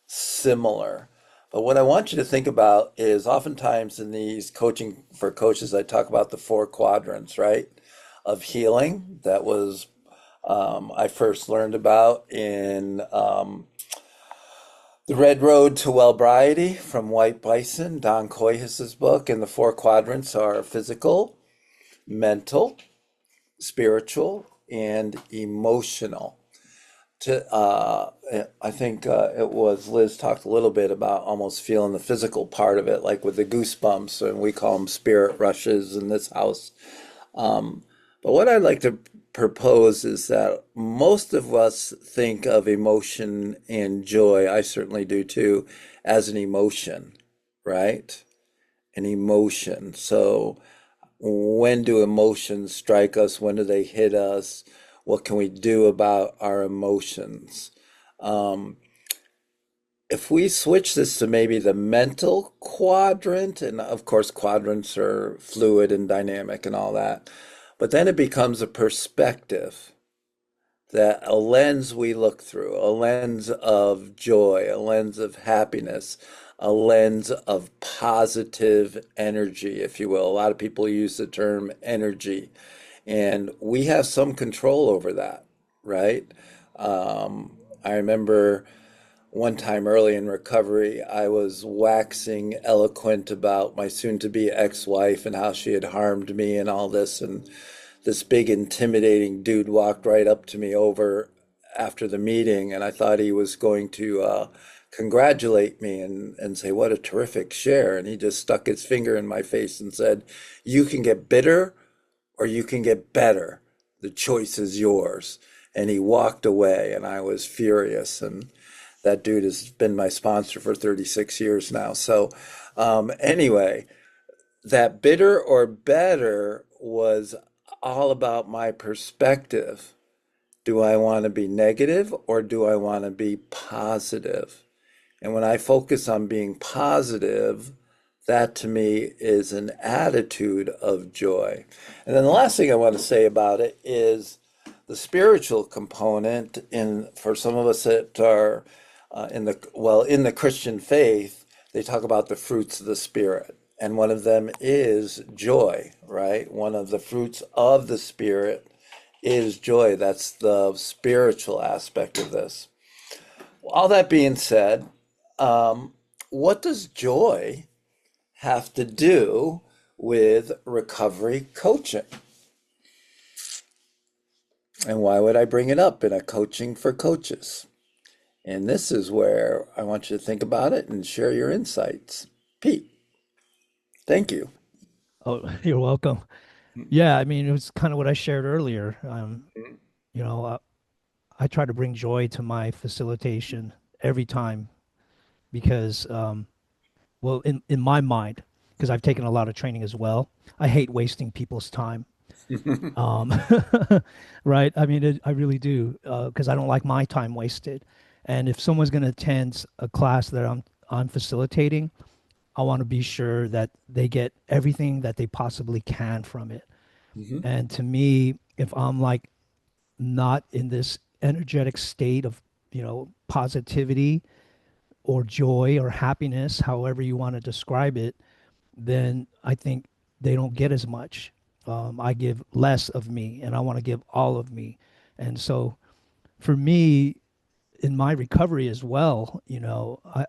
similar. But what I want you to think about is oftentimes in these coaching for coaches, I talk about the four quadrants, right? Of healing. That was I first learned about in The Red Road to Wellbriety from White Bison, Don Coyhus's book. And the four quadrants are physical, mental, spiritual, and emotional. I think it was Liz talked a little bit about almost feeling the physical part of it, like with the goosebumps, and we call them spirit rushes in this house. Um, but what I'd like to propose is that most of us think of emotion and joy, I certainly do too, as an emotion, right? An emotion. So when do emotions strike us? When do they hit us? What can we do about our emotions? Um, if we switch this to maybe the mental quadrant, and of course, quadrants are fluid and dynamic and all that, but then it becomes a perspective that a lens we look through, a lens of joy, a lens of happiness, a lens of positive energy, if you will. A lot of people use the term energy, and we have some control over that, right? I remember one time early in recovery, I was waxing eloquent about my soon-to-be ex-wife and how she had harmed me and all this, and this big intimidating dude walked right up to me over after the meeting, and I thought he was going to congratulate me and say, what a terrific share. And he just stuck his finger in my face and said, you can get bitter or you can get better. The choice is yours. And he walked away, and I was furious. And that dude has been my sponsor for 36 years now. So, anyway, that bitter or better was all about my perspective. Do I want to be negative or do I want to be positive? And when I focus on being positive, that to me is an attitude of joy. And then the last thing I want to say about it is the spiritual component in for some of us that are in the Christian faith, they talk about the fruits of the spirit. And one of them is joy, right? One of the fruits of the spirit is joy. That's the spiritual aspect of this. All that being said, what does joy have to do with recovery coaching? And why would I bring it up in a coaching for coaches? And this is where I want you to think about it and share your insights. Pete, thank you. Oh, you're welcome. Yeah, I mean, it was kind of what I shared earlier. You know, I try to bring joy to my facilitation every time because, well, in my mind, because I've taken a lot of training as well, I hate wasting people's time. Um, right? I mean, I really do, because I don't like my time wasted. And if someone's going to attend a class that I'm facilitating, I want to be sure that they get everything that they possibly can from it. Mhm. And to me, if I'm like not in this energetic state of, positivity or joy or happiness, however you want to describe it, then I think they don't get as much. I give less of me and I want to give all of me. And so for me, in my recovery as well,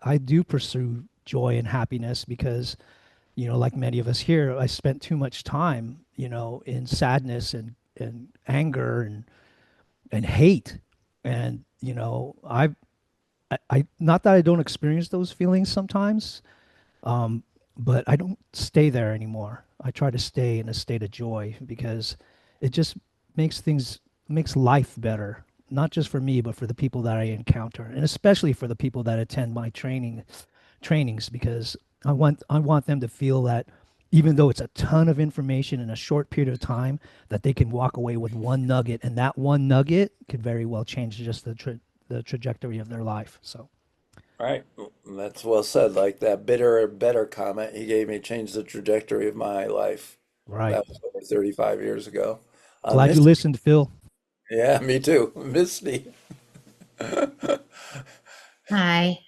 I do pursue joy and happiness because, like many of us here, I spent too much time, in sadness and anger and hate. And, I not that I don't experience those feelings sometimes, um, but I don't stay there anymore. I try to stay in a state of joy because it just makes life better, not just for me, but for the people that I encounter, and especially for the people that attend my trainings because I want them to feel that even though it's a ton of information in a short period of time, that they can walk away with one nugget, and that one nugget could very well change just the trajectory of their life. So, All right, that's well said. Like that bitter or better comment he gave me changed the trajectory of my life. right. That was over 35 years ago. Glad you Misty, listened, Phil. yeah, me too. Misty. Hi.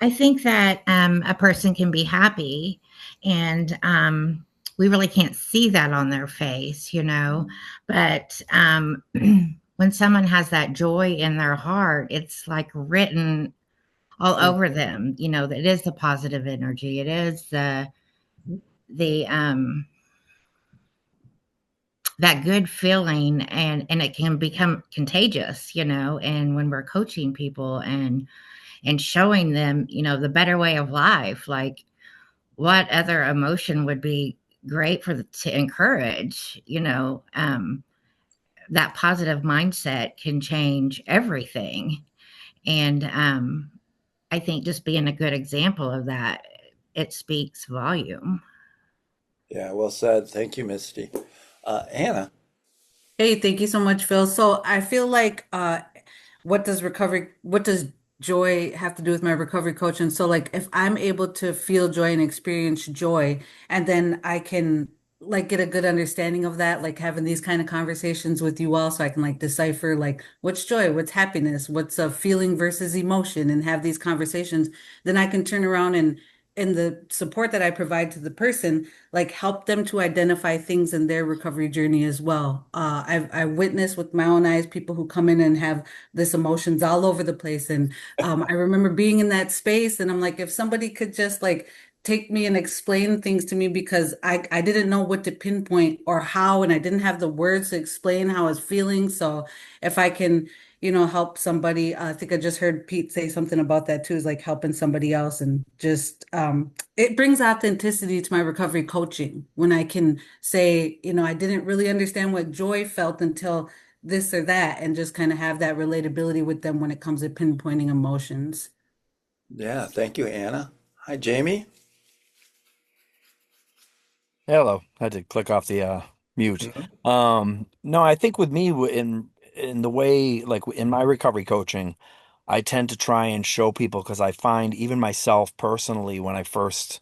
I think that a person can be happy and we really can't see that on their face, but when someone has that joy in their heart, it's like written all over them, that it is the positive energy. It is the that good feeling and it can become contagious, and when we're coaching people and showing them, the better way of life, like what other emotion would be great to encourage, that positive mindset can change everything. And I think just being a good example of that, it speaks volume. Yeah, well said. Thank you, Misty. Anna. Hey, thank you so much, Phil. So I feel like what does joy have to do with my recovery coach? And so like if I'm able to feel joy and experience joy, and then I can like get a good understanding of that, like having these kind of conversations with you all so I can like decipher like what's joy, what's happiness, what's a feeling versus emotion, and have these conversations, then I can turn around and in the support that I provide to the person, like help them to identify things in their recovery journey as well. I witnessed with my own eyes people who come in and have this emotions all over the place. And I remember being in that space and I'm like, if somebody could just like take me and explain things to me because I didn't know what to pinpoint or how, and I didn't have the words to explain how I was feeling. So if I can help somebody. I think I just heard Pete say something about that too, is like helping somebody else, and just it brings authenticity to my recovery coaching when I can say, I didn't really understand what joy felt until this or that, and just kind of have that relatability with them when it comes to pinpointing emotions. Yeah, thank you, Anna. Hi, Jamie. Hello. I had to click off the mute. Mhm. No, I think with me in the way like in my recovery coaching, I tend to try and show people because I find even myself personally when I first,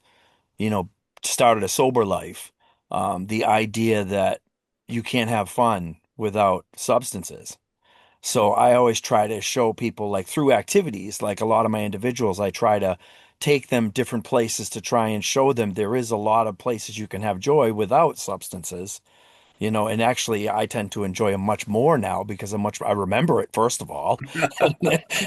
you know, started a sober life, the idea that you can't have fun without substances. So I always try to show people like through activities, like a lot of my individuals, I try to take them different places to try and show them there is a lot of places you can have joy without substances, and actually I tend to enjoy them much more now because I remember it first of all,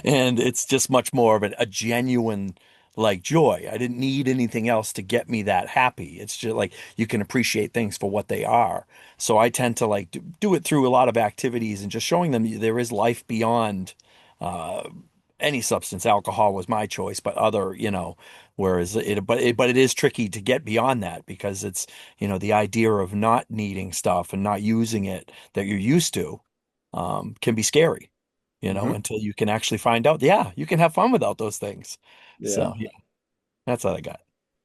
and it's just much more of a genuine like joy. I didn't need anything else to get me that happy. It's just like you can appreciate things for what they are. So I tend to like do it through a lot of activities and just showing them there is life beyond uh, any substance. Alcohol was my choice, but whereas but it is tricky to get beyond that because it's the idea of not needing stuff and not using it that you're used to can be scary, Hmm. until you can actually find out, yeah, you can have fun without those things. Yeah, So yeah, that's what I got.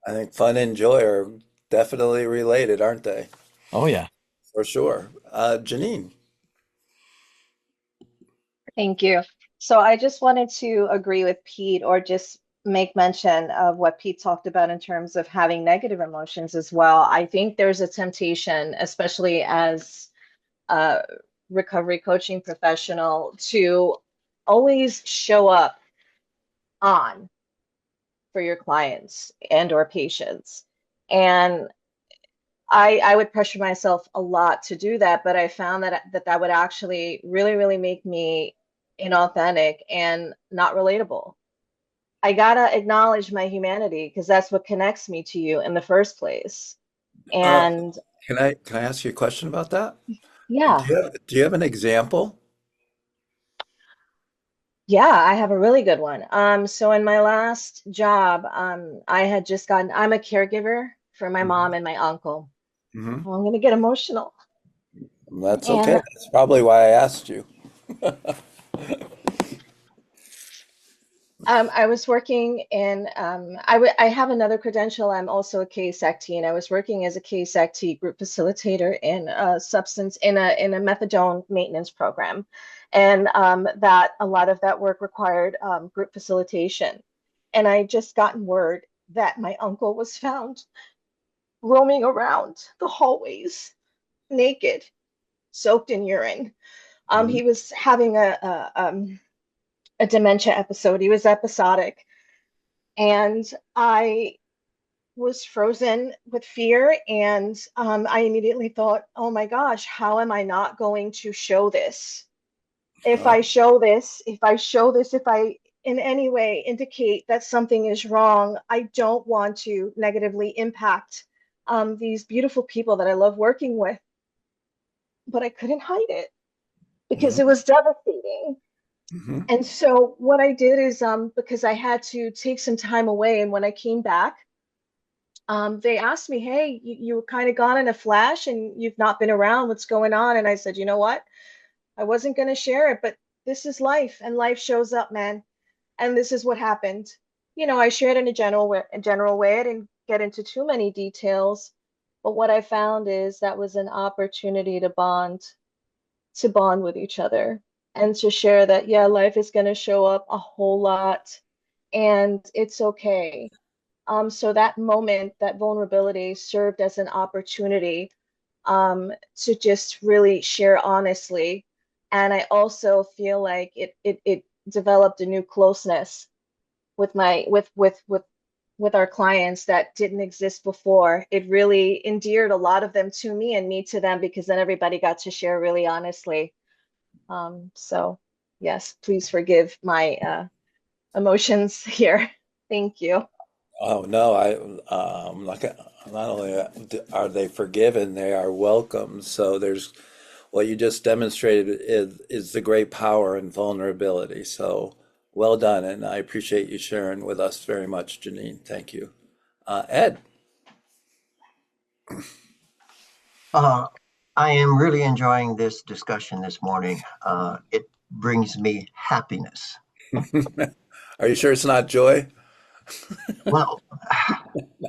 I think fun and joy are definitely related, aren't they? Oh yeah. For sure. Janine. Thank you. So I just wanted to agree with Pete or just make mention of what Pete talked about in terms of having negative emotions as well. I think there's a temptation, especially as a recovery coaching professional, to always show up on for your clients and or patients. And I would pressure myself a lot to do that, but I found that would actually really, really make me inauthentic and not relatable. I gotta acknowledge my humanity because that's what connects me to you in the first place. Uh, And can I ask you a question about that? yeah, Do you have an example? yeah, I have a really good one. So in my last job, I had just gotten, I'm a caregiver for my mom and my uncle. Hmm. Oh, I'm gonna get emotional. That's okay. And That's probably why I asked you. I was working in, I have another credential. I'm also a case actee, and I was working as a case actee group facilitator in a in a methadone maintenance program. And that a lot of that work required group facilitation. And I just gotten word that my uncle was found roaming around the hallways naked, soaked in urine. Mhm. He was having a dementia episode. He was episodic. And I was frozen with fear. And I immediately thought, oh my gosh, how am I not going to show this? Oh, If I in any way indicate that something is wrong, I don't want to negatively impact these beautiful people that I love working with. But I couldn't hide it because mhm, it was devastating. mhm. And so what I did is because I had to take some time away, and when I came back, they asked me, "Hey, you were kind of gone in a flash, and you've not been around. What's going on?" And I said, "You know what? I wasn't going to share it, but this is life, and life shows up, man. And this is what happened." I shared in a general way. I didn't get into too many details, but what I found is that was an opportunity to bond with each other and to share that, yeah, life is going to show up a whole lot, and it's okay. So that moment, that vulnerability served as an opportunity to just really share honestly. And I also feel like it developed a new closeness with my with our clients that didn't exist before. It really endeared a lot of them to me and me to them because then everybody got to share really honestly. So yes, please forgive my emotions here. Thank you. Oh no, like not only are they forgiven, they are welcome. So there's what you just demonstrated is the great power and vulnerability. So well done, and I appreciate you sharing with us very much, Janine. Thank you. Ed. Uh, I am really enjoying this discussion this morning. It brings me happiness. Are you sure it's not joy? Well,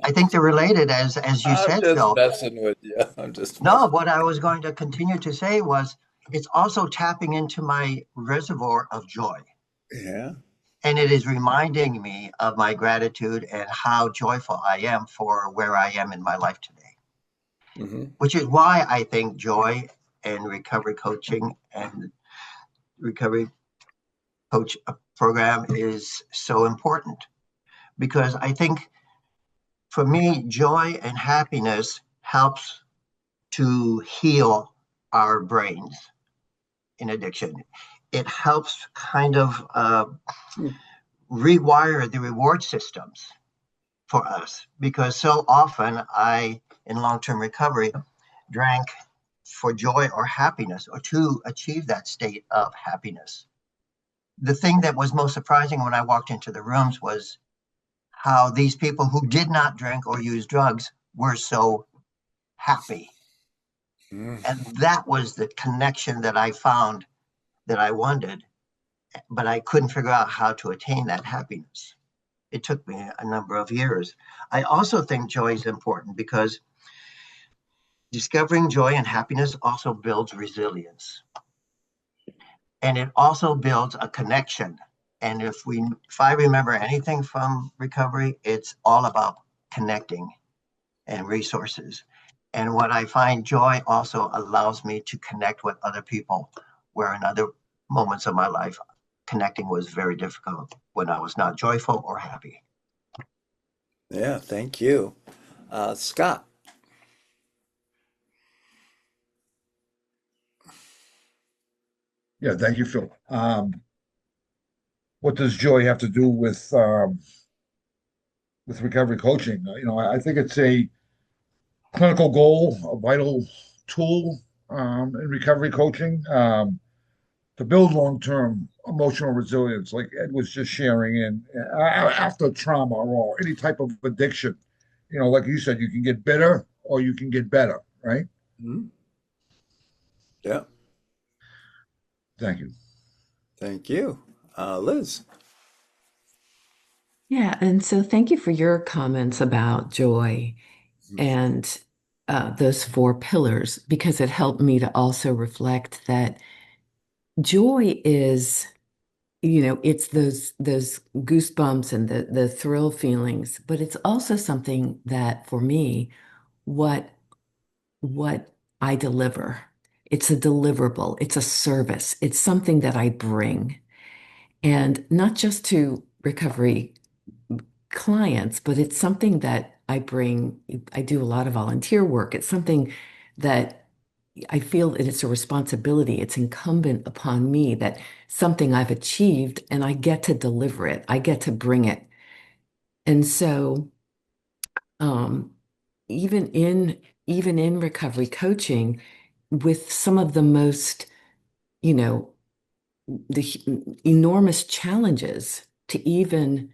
I think they're related, as you I'm said, just Phil. messing with you. I'm just No, messing. what I was going to continue to say was it's also tapping into my reservoir of joy. Yeah. And it is reminding me of my gratitude and how joyful I am for where I am in my life today, Hmm. which is why I think joy and recovery coaching and recovery coach program is so important. Because I think for me, joy and happiness helps to heal our brains in addiction. It helps kind of rewire the reward systems for us because so often in long term recovery, drank for joy or happiness or to achieve that state of happiness. The thing that was most surprising when I walked into the rooms was how these people who did not drink or use drugs were so happy. Mm. And that was the connection that I found that I wanted, but I couldn't figure out how to attain that happiness. It took me a number of years. I also think joy is important because discovering joy and happiness also builds resilience. And it also builds a connection. And if I remember anything from recovery, it's all about connecting and resources. And what I find joy also allows me to connect with other people, where in other moments of my life, connecting was very difficult when I was not joyful or happy. Yeah, thank you. Scott. Yeah, thank you, Phil. What does joy have to do with recovery coaching? I think it's a clinical goal, a vital tool in recovery coaching to build long-term emotional resilience, like Ed was just sharing. And after trauma or any type of addiction, like you said, you can get bitter or you can get better, right? Mhm. Yeah, Thank you. thank you. Liz. Yeah, and so thank you for your comments about joy and those four pillars, because it helped me to also reflect that joy is, it's those goosebumps and the thrill feelings, but it's also something that for me, what what I deliver. It's a deliverable, it's a service, it's something that I bring. And not just to recovery clients, but it's something that I bring. I do a lot of volunteer work. It's something that I feel that it's a responsibility. It's incumbent upon me that something I've achieved and I get to deliver it. I get to bring it. And so, um, even in even in recovery coaching, with some of the most, you know, enormous challenges to even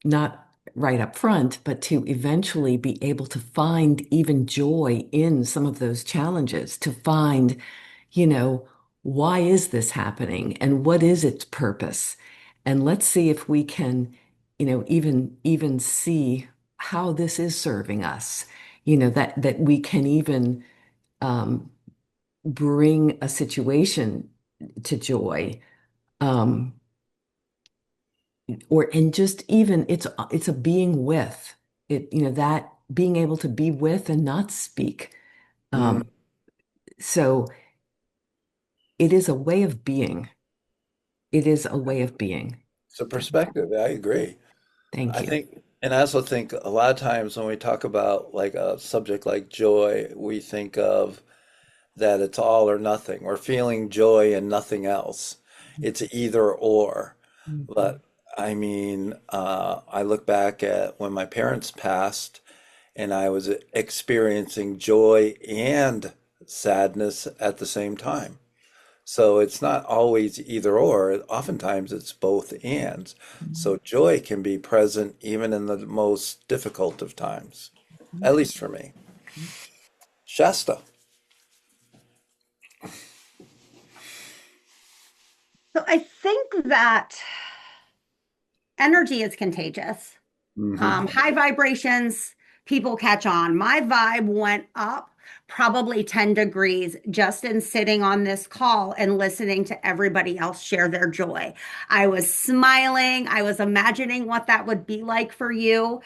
not right up front, but to eventually be able to find even joy in some of those challenges, to find, you know, why is this happening and what is its purpose? And let's see if we can, even see how this is serving us, that we can even um, bring a situation to joy, um, or and just even it's a being with it, that being able to be with and not speak. Mm. Um, so it is a way of being. It is a way of being. It's a perspective. I agree. Thank I you. think, and I also think a lot of times when we talk about like a subject like joy, we think of that it's all or nothing. We're feeling joy and nothing else. It's either or. Mhm. But I mean, I look back at when my parents passed and I was experiencing joy and sadness at the same time. So it's not always either or. Oftentimes it's both and. So joy can be present even in the most difficult of times, at least for me. Shasta. So I think that energy is contagious. Hmm. High vibrations, people catch on. My vibe went up probably 10 degrees just in sitting on this call and listening to everybody else share their joy. I was smiling. I was imagining what that would be like for you.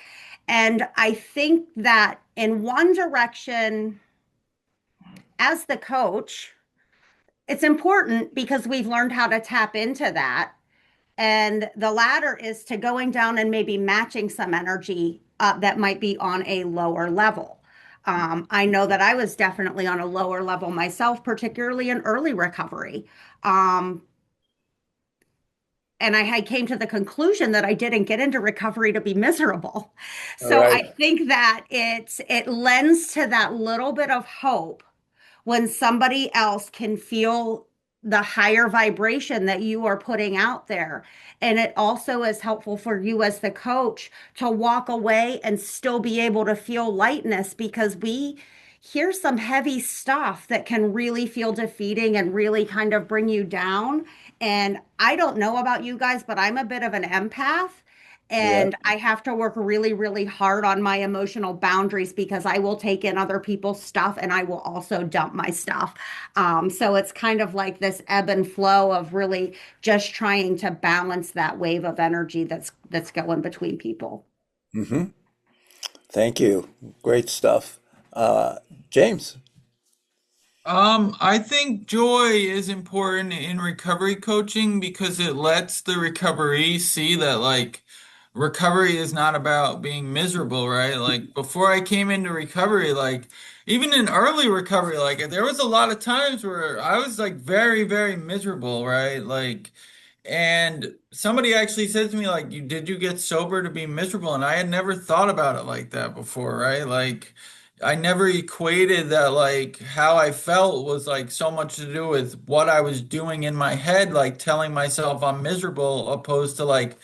And I think that in one direction, as the coach, it's important because we've learned how to tap into that. And the latter is to going down and maybe matching some energy that might be on a lower level. I know that I was definitely on a lower level myself, particularly in early recovery. Um, and I came to the conclusion that I didn't get into recovery to be miserable. All So right. I think that it lends to that little bit of hope when somebody else can feel the higher vibration that you are putting out there. And it also is helpful for you as the coach to walk away and still be able to feel lightness because we hear some heavy stuff that can really feel defeating and really kind of bring you down. And I don't know about you guys, but I'm a bit of an empath. Yeah. And I have to work really, really hard on my emotional boundaries because I will take in other people's stuff and I will also dump my stuff. So it's kind of like this ebb and flow of really just trying to balance that wave of energy that's going between people. Hmm. Thank you. Great stuff. Uh, James. I think joy is important in recovery coaching because it lets the recovery see that like recovery is not about being miserable, right? Like before I came into recovery, like even in early recovery, like there was a lot of times where I was like very, very miserable, right? Like, and somebody actually said to me, like, did you get sober to be miserable? And I had never thought about it like that before, right? Like, I never equated that, like, how I felt was like so much to do with what I was doing in my head, like telling myself I'm miserable, opposed to like,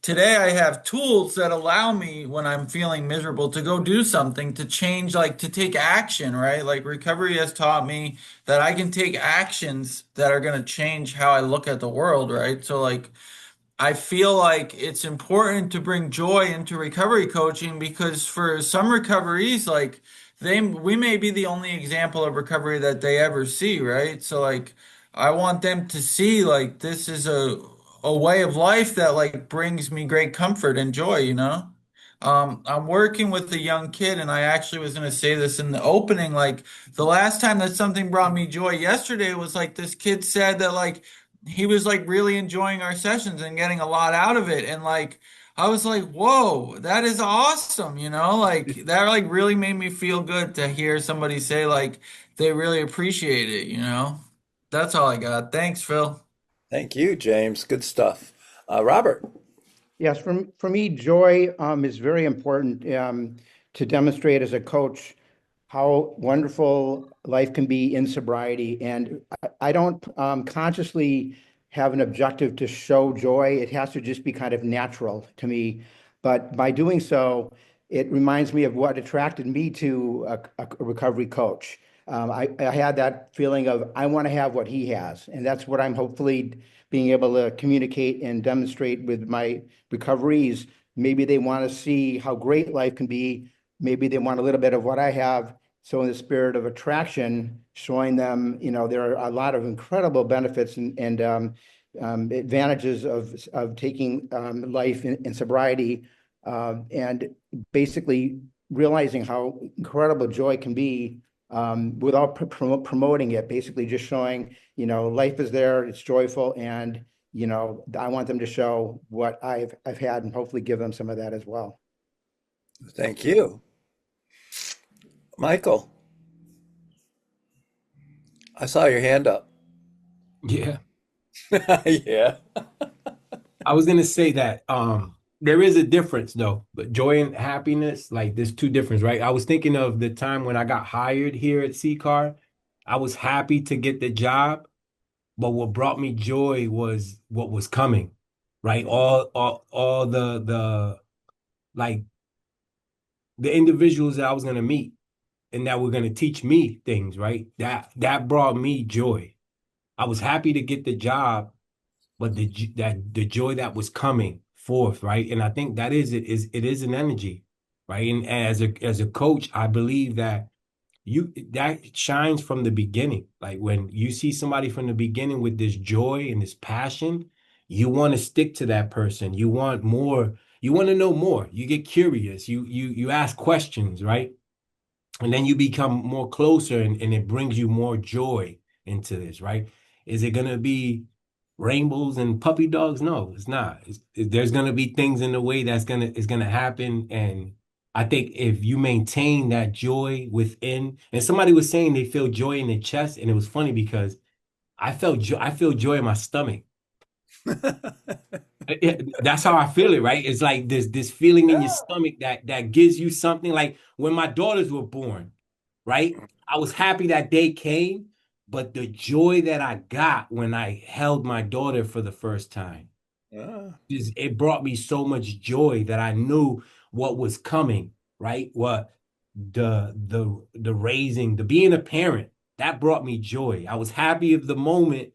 today I have tools that allow me when I'm feeling miserable to go do something to change, like to take action, right? Like recovery has taught me that I can take actions that are going to change how I look at the world, right? So like I feel like it's important to bring joy into recovery coaching because for some recoveries, like we may be the only example of recovery that they ever see, right? So like I want them to see like this is a way of life that like brings me great comfort and joy, you know? I'm working with a young kid, and I actually was going to say this in the opening. Like the last time that something brought me joy yesterday was like this kid said that like he was like really enjoying our sessions and getting a lot out of it. And like, I was like, whoa, that is awesome. You know, like that like really made me feel good to hear somebody say like they really appreciate it, you know? That's all I got. Thanks, Phil. Thank you, James. Good stuff. Robert. Yes, for me, joy is very important to demonstrate as a coach how wonderful life can be in sobriety. And I don't consciously have an objective to show joy. It has to just be kind of natural to me. But by doing so, it reminds me of what attracted me to a recovery coach. I had that feeling of I want to have what he has, and that's what I'm hopefully being able to communicate and demonstrate with my recoveries. Maybe they want to see how great life can be. Maybe they want a little bit of what I have. So in the spirit of attraction, showing them, there are a lot of incredible benefits and advantages of taking life in sobriety, and basically realizing how incredible joy can be without promoting it, basically just showing, life is there, it's joyful, and, I want them to show what I've had and hopefully give them some of that as well. Thank you. Michael, I saw your hand up. Yeah, Yeah. I was gonna say that there is a difference though, but joy and happiness, like there's two difference, right? I was thinking of the time when I got hired here at CCAR, I was happy to get the job, but what brought me joy was what was coming, right? All the like the individuals that I was gonna meet and that were gonna teach me things, right? That brought me joy. I was happy to get the job, but the joy that was coming forth, right? And I think that it is an energy, right? And as a coach, I believe that you that shines from the beginning. Like when you see somebody from the beginning with this joy and this passion, you want to stick to that person. You want more, you want to know more. You get curious. You ask questions, right? And then you become more closer and it brings you more joy into this, right? Is it gonna be rainbows and puppy dogs? No, it's not. There's gonna be things in the way is gonna happen. And I think if you maintain that joy within, and somebody was saying they feel joy in their chest, and it was funny because I feel joy in my stomach. That's how I feel it, right? It's like this feeling in your stomach that gives you something. Like when my daughters were born, right? I was happy that day came, but the joy that I got when I held my daughter for the first time, Ah, it brought me so much joy that I knew what was coming, right? What the raising, the being a parent, that brought me joy. I was happy of the moment,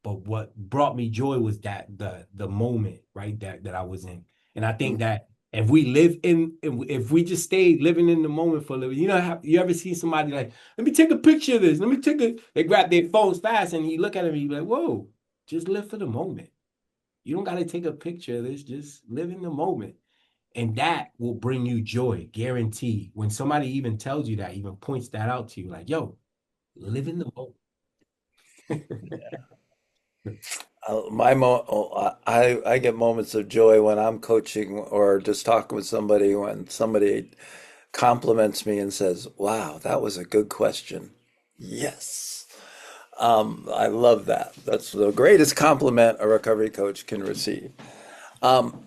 but what brought me joy was that the moment, right? That I was in. And I think that if we live if we just stay living in the moment for a little, you ever see somebody like, let me take a picture of this, they grab their phones fast and you look at them and you be like, whoa, just live for the moment. You don't got to take a picture of this. Just live in the moment. And that will bring you joy, guaranteed. When somebody even tells you that, even points that out to you, like, yo, live in the moment. I get moments of joy when I'm coaching or just talking with somebody when somebody compliments me and says, "Wow, that was a good question." Yes. I love that. That's the greatest compliment a recovery coach can receive. Um,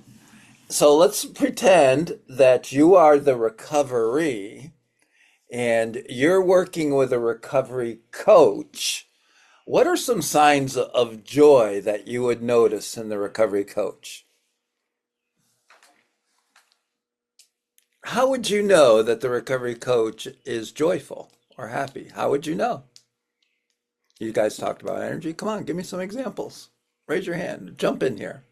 so let's pretend that you are the recovery and you're working with a recovery coach. What are some signs of joy that you would notice in the recovery coach? How would you know that the recovery coach is joyful or happy? How would you know? You guys talked about energy. Come on, give me some examples. Raise your hand. Jump in here.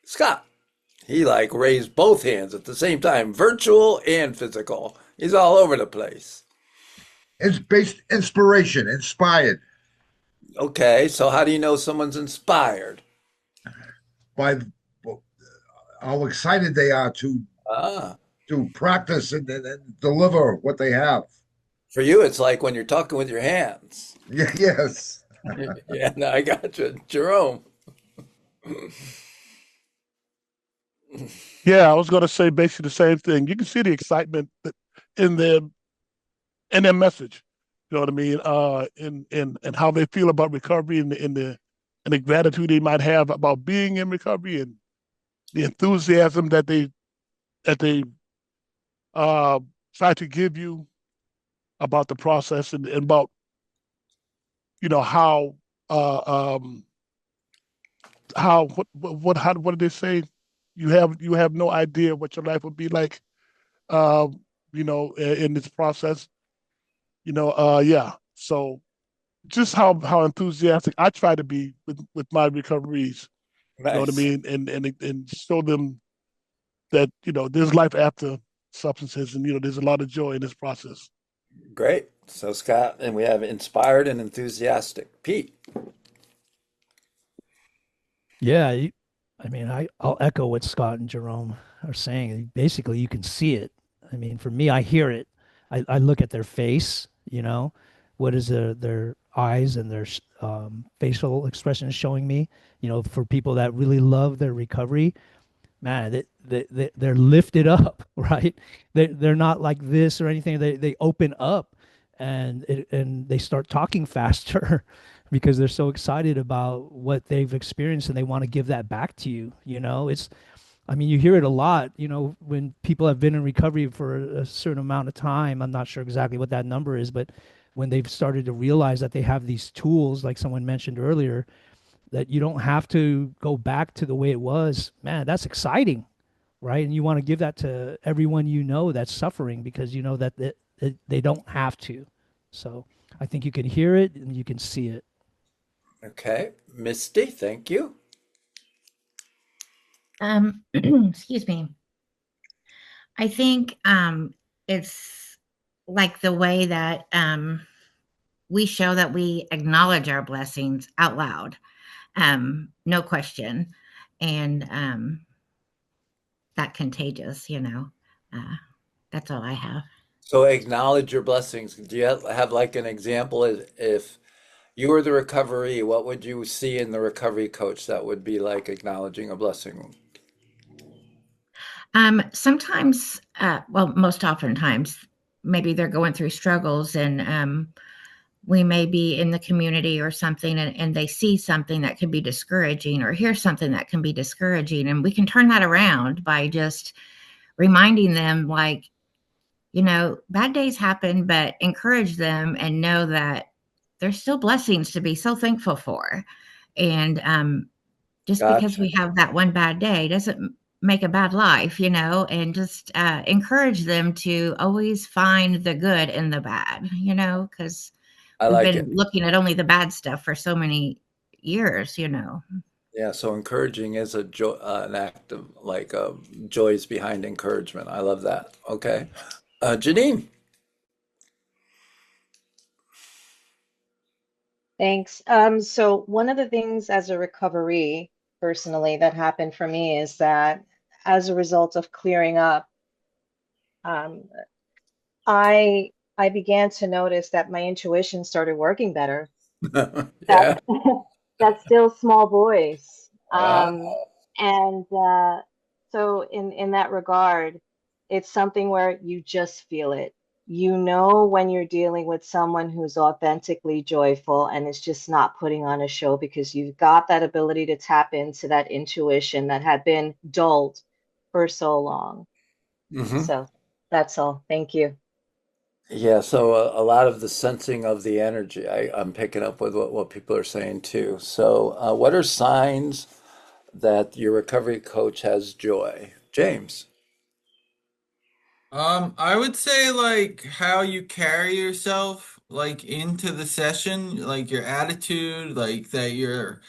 Scott, he like raised both hands at the same time, virtual and physical. He's all over the place. It's based inspiration, inspired Okay, so how do you know someone's inspired? by how excited they are Ah, to practice and deliver what they have. for you, it's like when you're talking with your hands. Yeah, yes. Yeah, no, I got you. Jerome. Yeah, I was going to say basically the same thing. You can see the excitement in their in their message. You know what I mean? And how they feel about recovery and the gratitude they might have about being in recovery and the enthusiasm that they uh, try to give you about the process and about how uh, what did they say? You have no idea what your life would be like. Uh, in this process. Yeah. So just how enthusiastic I try to be with my recoveries. You know what I Nice. mean? And show them that there's life after substances, and there's a lot of joy in this process. Great. So Scott, and we have inspired and enthusiastic. Pete. Yeah, I mean, I'll echo what Scott and Jerome are saying. Basically, you can see it. I mean, for me, I hear it. I look at their face, what is their eyes and their facial expression showing me. For people that really love their recovery, man, they're lifted up, right? They're not like this or anything. They open up and they start talking faster because they're so excited about what they've experienced and they want to give that back to you. I mean, you hear it a lot, when people have been in recovery for a certain amount of time. I'm not sure exactly what that number is, but when they've started to realize that they have these tools, like someone mentioned earlier, that you don't have to go back to the way it was, man, that's exciting, right? And you want to give that to everyone you know that's suffering because you know that they don't have to. So I think you can hear it and you can see it. Okay. Misty, thank you. Excuse me. I think it's like the way that we show that we acknowledge our blessings out loud, no question, and that contagious, you know. Uh, that's all I have. So acknowledge your blessings. Do you have like an example? If you were the recovery, what would you see in the recovery coach that would be like acknowledging a blessing? Sometimes, well, most oftentimes, maybe they're going through struggles and we may be in the community or something and they see something that can be discouraging or hear something that can be discouraging. And we can turn that around by just reminding them, like, you know, bad days happen, but encourage them and know that there's still blessings to be so thankful for. And just because Gotcha. we have that one bad day doesn't make a bad life, you know, and just encourage them to always find the good in the bad, you know, because I we've like been it. looking at only the bad stuff for so many years, you know. Yeah, so encouraging is a joy, an act of like joys behind encouragement. I love that. Okay. Janine. Thanks. So one of the things as a recovery personally that happened for me is that as a result of clearing up, um, I began to notice that my intuition started working better. That Yeah. that still small voice. Ah, And so in that regard, it's something where you just feel it. You know when you're dealing with someone who's authentically joyful and is just not putting on a show because you've got that ability to tap into that intuition that had been dulled for so long. hmm. So that's all. Thank you. Yeah, so a lot of the sensing of the energy, I'm picking up with what people are saying too. So, what are signs that your recovery coach has joy? James. I would say like how you carry yourself like into the session, like your attitude, like that you're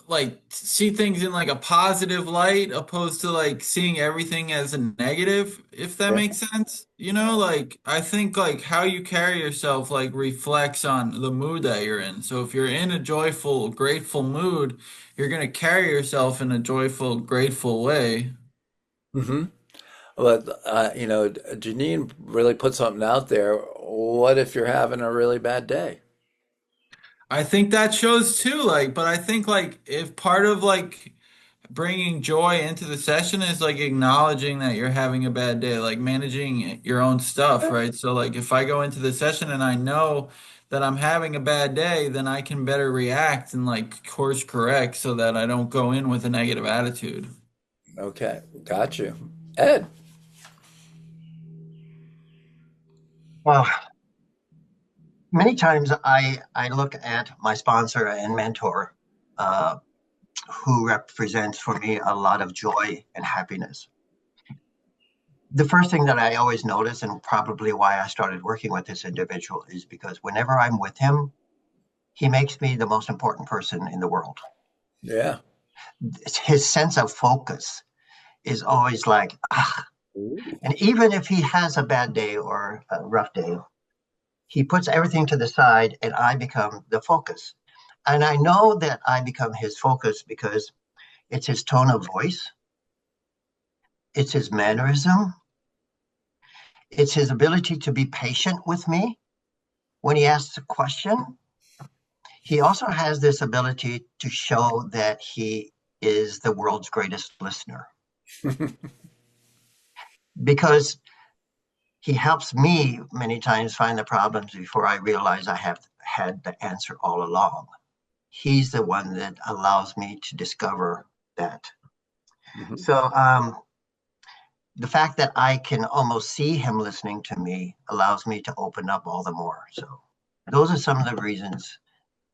like see things in like a positive light opposed to like seeing everything as a negative, if that Yeah. makes sense. You know, like I think like how you carry yourself like reflects on the mood that you're in. So if you're in a joyful, grateful mood, you're gonna carry yourself in a joyful, grateful way. Hmm. But Janine really put something out there. What if you're having a really bad day? I think that shows too, like, but I think like if part of like bringing joy into the session is like acknowledging that you're having a bad day, like managing your own stuff, right? So like if I go into the session and I know that I'm having a bad day, then I can better react and like course correct so that I don't go in with a negative attitude. Okay, got you. Ed. Well, many times I look at my sponsor and mentor, uh, who represents for me a lot of joy and happiness. The first thing that I always notice, and probably why I started working with this individual, is because whenever I'm with him, he makes me the most important person in the world. Yeah. His sense of focus is always like, ah. Ooh. And even if he has a bad day or a rough day, he puts everything to the side and I become the focus. And I know that I become his focus because it's his tone of voice, it's his mannerism, it's his ability to be patient with me when he asks a question. He also has this ability to show that he is the world's greatest listener because he helps me many times find the problems before I realize I have had the answer all along. He's the one that allows me to discover that. Mhm. So the fact that I can almost see him listening to me allows me to open up all the more. So those are some of the reasons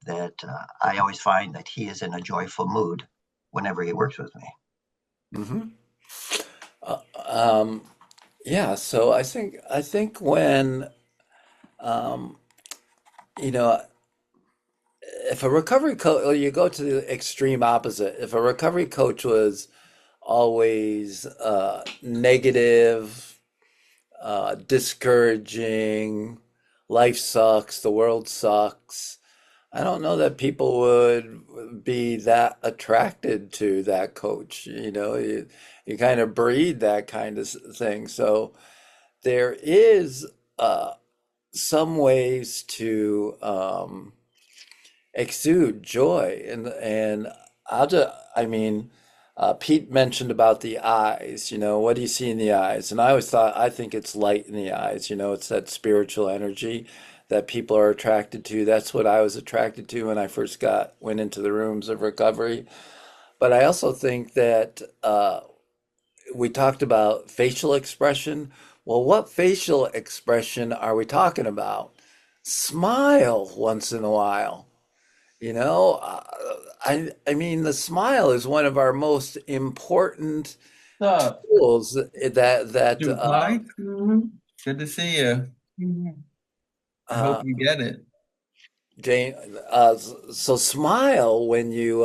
that I always find that he is in a joyful mood whenever he works with me. Hmm. Uh, um, yeah, so I think when um, you know, if a recovery coach, you go to the extreme opposite. If a recovery coach was always negative, discouraging, life sucks, the world sucks, I don't know that people would be that attracted to that coach. You kind of breed that kind of thing. So there is uh, some ways to exude joy, and I mean, Pete mentioned about the eyes. What do you see in the eyes? And I think it's light in the eyes. It's that spiritual energy that people are attracted to. That's what I was attracted to when I first went into the rooms of recovery. But I also think that we talked about facial expression. Well, what facial expression are we talking about? Smile once in a while. You know, uh, I mean, the smile is one of our most important What's up, tools that Dude? Hi. Good to see you. I hope uh, you get it. Jane. So smile when you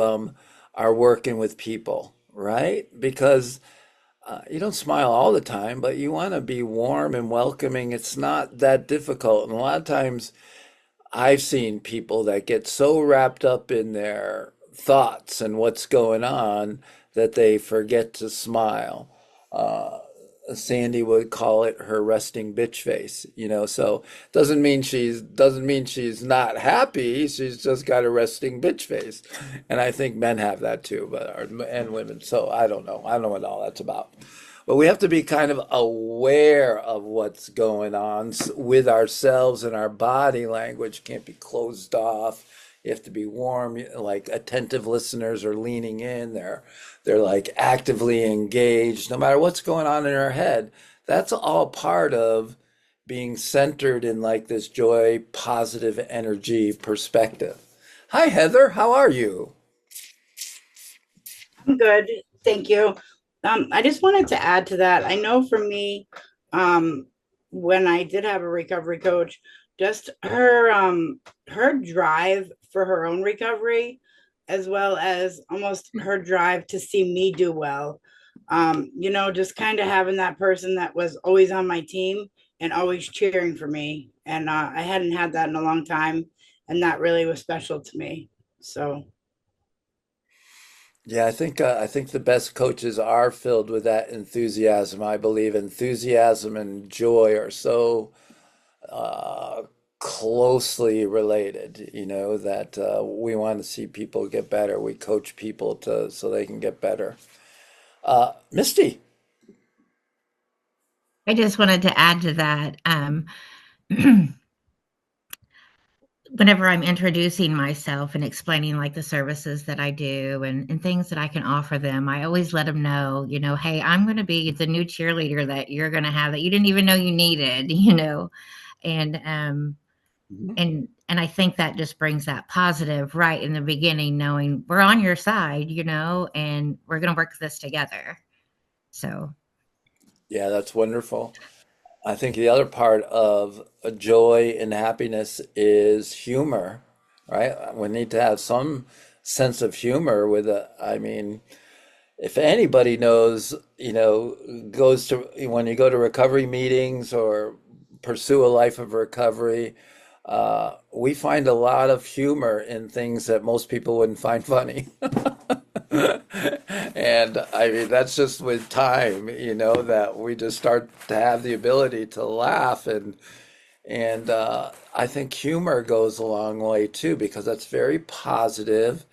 are working with people, right? Because you don't smile all the time, but you want to be warm and welcoming. It's not that difficult, and a lot of times I've seen people that get so wrapped up in their thoughts and what's going on that they forget to smile. Uh, Sandy would call it her resting bitch face. So doesn't mean she's not happy. She's just got a resting bitch face, and I think men have that too, and women. So I don't know. I don't know what all that's about. But we have to be kind of aware of what's going on with ourselves, and our body language can't be closed off. You have to be warm, like attentive listeners are leaning in. They're like actively engaged, no matter what's going on in our head. That's all part of being centered in like this joy, positive energy perspective. Hi, Heather. How are you? I'm good. Thank you. I just wanted to add to that. I know for me, um, when I did have a recovery coach, just her drive for her own recovery, as well as almost her drive to see me do well. Just kind of having that person that was always on my team and always cheering for me. And I hadn't had that in a long time, and that really was special to me. So. Yeah, I think the best coaches are filled with that enthusiasm. I believe enthusiasm and joy are so uh, closely related, that we want to see people get better. We coach people to so they can get better. Misty. I just wanted to add to that. Whenever I'm introducing myself and explaining like the services that I do and things that I can offer them, I always let them know, hey, I'm going to be the new cheerleader that you're going to have that you didn't even know you needed, and and I think that just brings that positive right in the beginning, knowing we're on your side, and we're going to work this together. So Yeah, that's wonderful. I think the other part of joy and happiness is humor, right? We need to have some sense of humor with it. I mean, if anybody knows, goes to when you go to recovery meetings or pursue a life of recovery, we find a lot of humor in things that most people wouldn't find funny. And I mean, that's just with time, that we just start to have the ability to laugh, and I think humor goes a long way too, because that's very positive.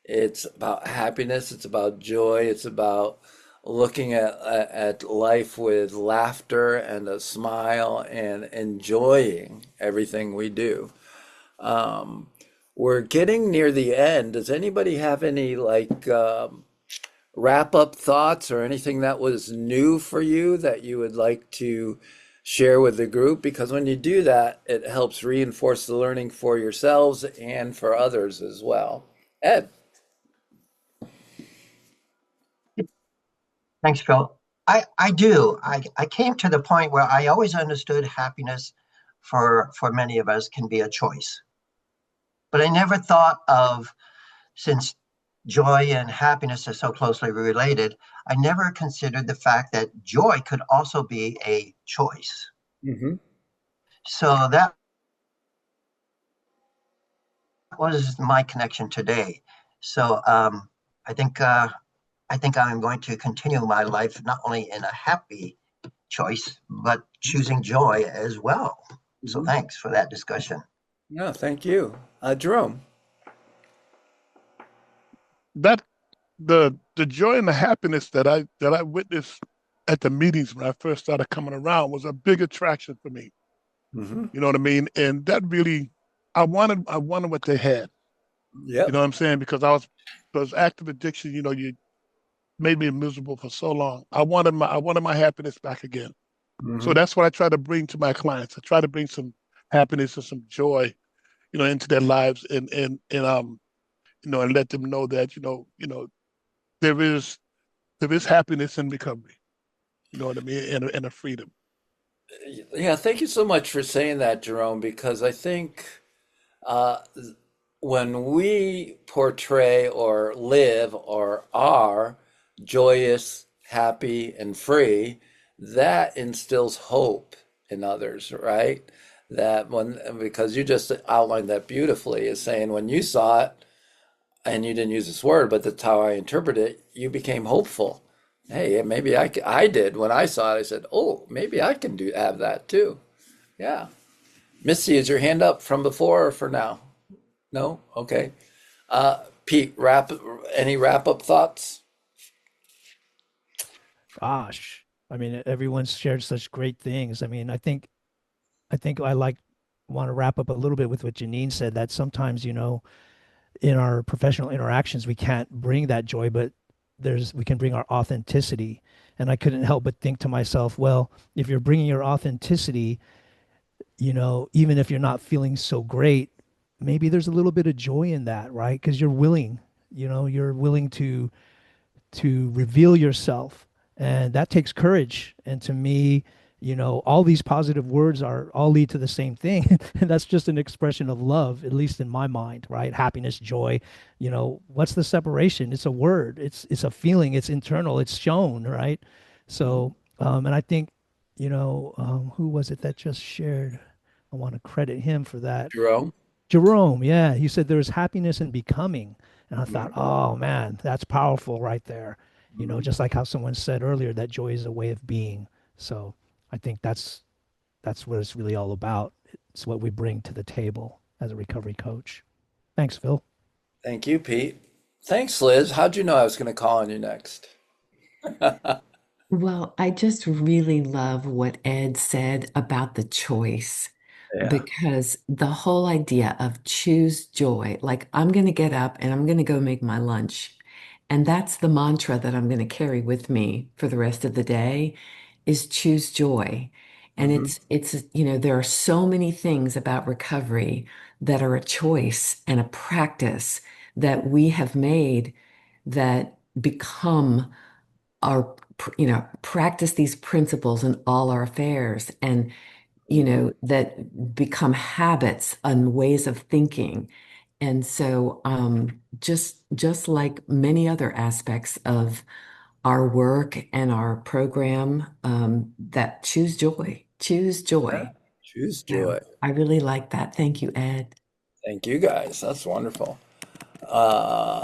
It's about happiness, it's about joy, it's about looking at life with laughter and a smile and enjoying everything we do. Um, we're getting near the end. Does anybody have any like wrap up thoughts or anything that was new for you that you would like to share with the group, because when you do that, it helps reinforce the learning for yourselves and for others as well. Ed. Thanks, Phil. I do. I came to the point where I always understood happiness for many of us can be a choice. But I never thought of, since joy and happiness are so closely related, I never considered the fact that joy could also be a choice. Mm-hmm. So that was my connection today. So I think I'm going to continue my life not only in a happy choice, but choosing joy as well. So thanks for that discussion. No, thank you. Jerome. That the joy and the happiness that I witnessed at the meetings when I first started coming around was a big attraction for me. Mm-hmm. You know what I mean? And that really, I wanted what they had. You Yep. know what I'm saying? Because active addiction, you made me miserable for so long. I wanted my happiness back again. So Mm-hmm. that's what I try to bring to my clients. I try to bring some happiness and some joy, into their lives, and let them know that there is happiness in recovery. You know what I mean, and a freedom. Yeah, thank you so much for saying that, Jerome, because I think uh, when we portray or live or are joyous, happy, and free, that instills hope in others, right? That when, because you just outlined that beautifully, is saying when you saw it, and you didn't use this word, but that's how I interpret it, you became hopeful. Hey, maybe I did when I saw it. I said, "Oh, maybe I can have that too." Yeah. Missy, is your hand up from before or for now? No? Okay. Pete, any wrap up thoughts? Gosh, I mean, everyone's shared such great things. I mean, I think I want to wrap up a little bit with what Janine said, that sometimes, in our professional interactions, we can't bring that joy, but we can bring our authenticity. And I couldn't help but think to myself, well, if you're bringing your authenticity, even if you're not feeling so great, maybe there's a little bit of joy in that, right? Because you're willing to reveal yourself, and that takes courage. And to me, all these positive words are all lead to the same thing. And that's just an expression of love, at least in my mind, right? Happiness, joy. What's the separation? It's a word, it's a feeling, it's internal, it's shown, right? So and I think, who was it that just shared? I want to credit him for that. Jerome? Jerome, yeah, he said there's happiness in becoming. And I thought, Mhm. oh man, that's powerful right there. Mhm. Just like how someone said earlier, that joy is a way of being. So I think that's what it's really all about. It's what we bring to the table as a recovery coach. Thanks, Phil. Thank you, Pete. Thanks, Liz. How'd you know I was going to call on you next? Well, I just really love what Ed said about the choice, Yeah. because the whole idea of choose joy, like I'm going to get up and I'm going to go make my lunch. And that's the mantra that I'm going to carry with me for the rest of the day, is choose joy. And Hmm. it's there are so many things about recovery that are a choice and a practice that we have made that become our, practice these principles in all our affairs, and Hmm. that become habits and ways of thinking. And so just like many other aspects of our work and our program, that choose Yeah. joy. Choose So joy. I really like that. Thank you, Ed. Thank you guys. That's wonderful.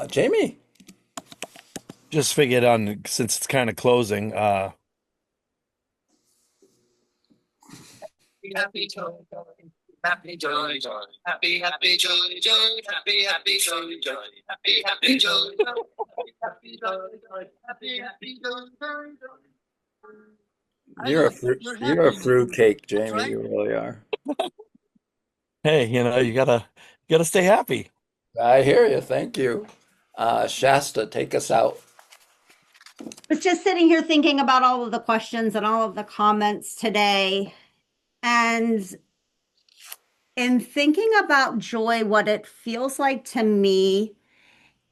Jamie. Just figured on, since it's kind of closing, Happy joy, joy, happy joy, joy, happy happy joy, joy, happy happy joy, joy, happy happy joy, joy, happy joy, joy, happy happy joy, joy, joy. I You're a like that fruit, you're you're a happy. fruitcake, That's Jamie. right. You really are. hey, you gotta stay happy. I hear you. Thank you. Shasta, take us out. Was just sitting here thinking about all of the questions and all of the comments today. And in thinking about joy, what it feels like to me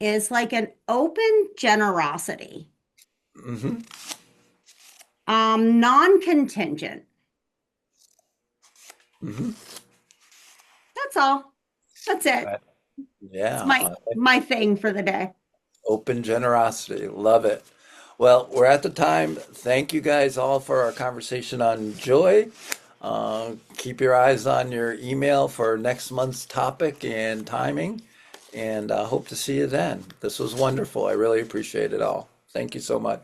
is like an open generosity, Hmm. non-contingent. Hmm. That's all. That's it. It's Yeah, my thing for the day. open generosity. Love it. Well, we're at the time. Thank you guys all for our conversation on joy. Keep your eyes on your email for next month's topic and timing, and hope to see you then. This was wonderful. I really appreciate it all. Thank you so much.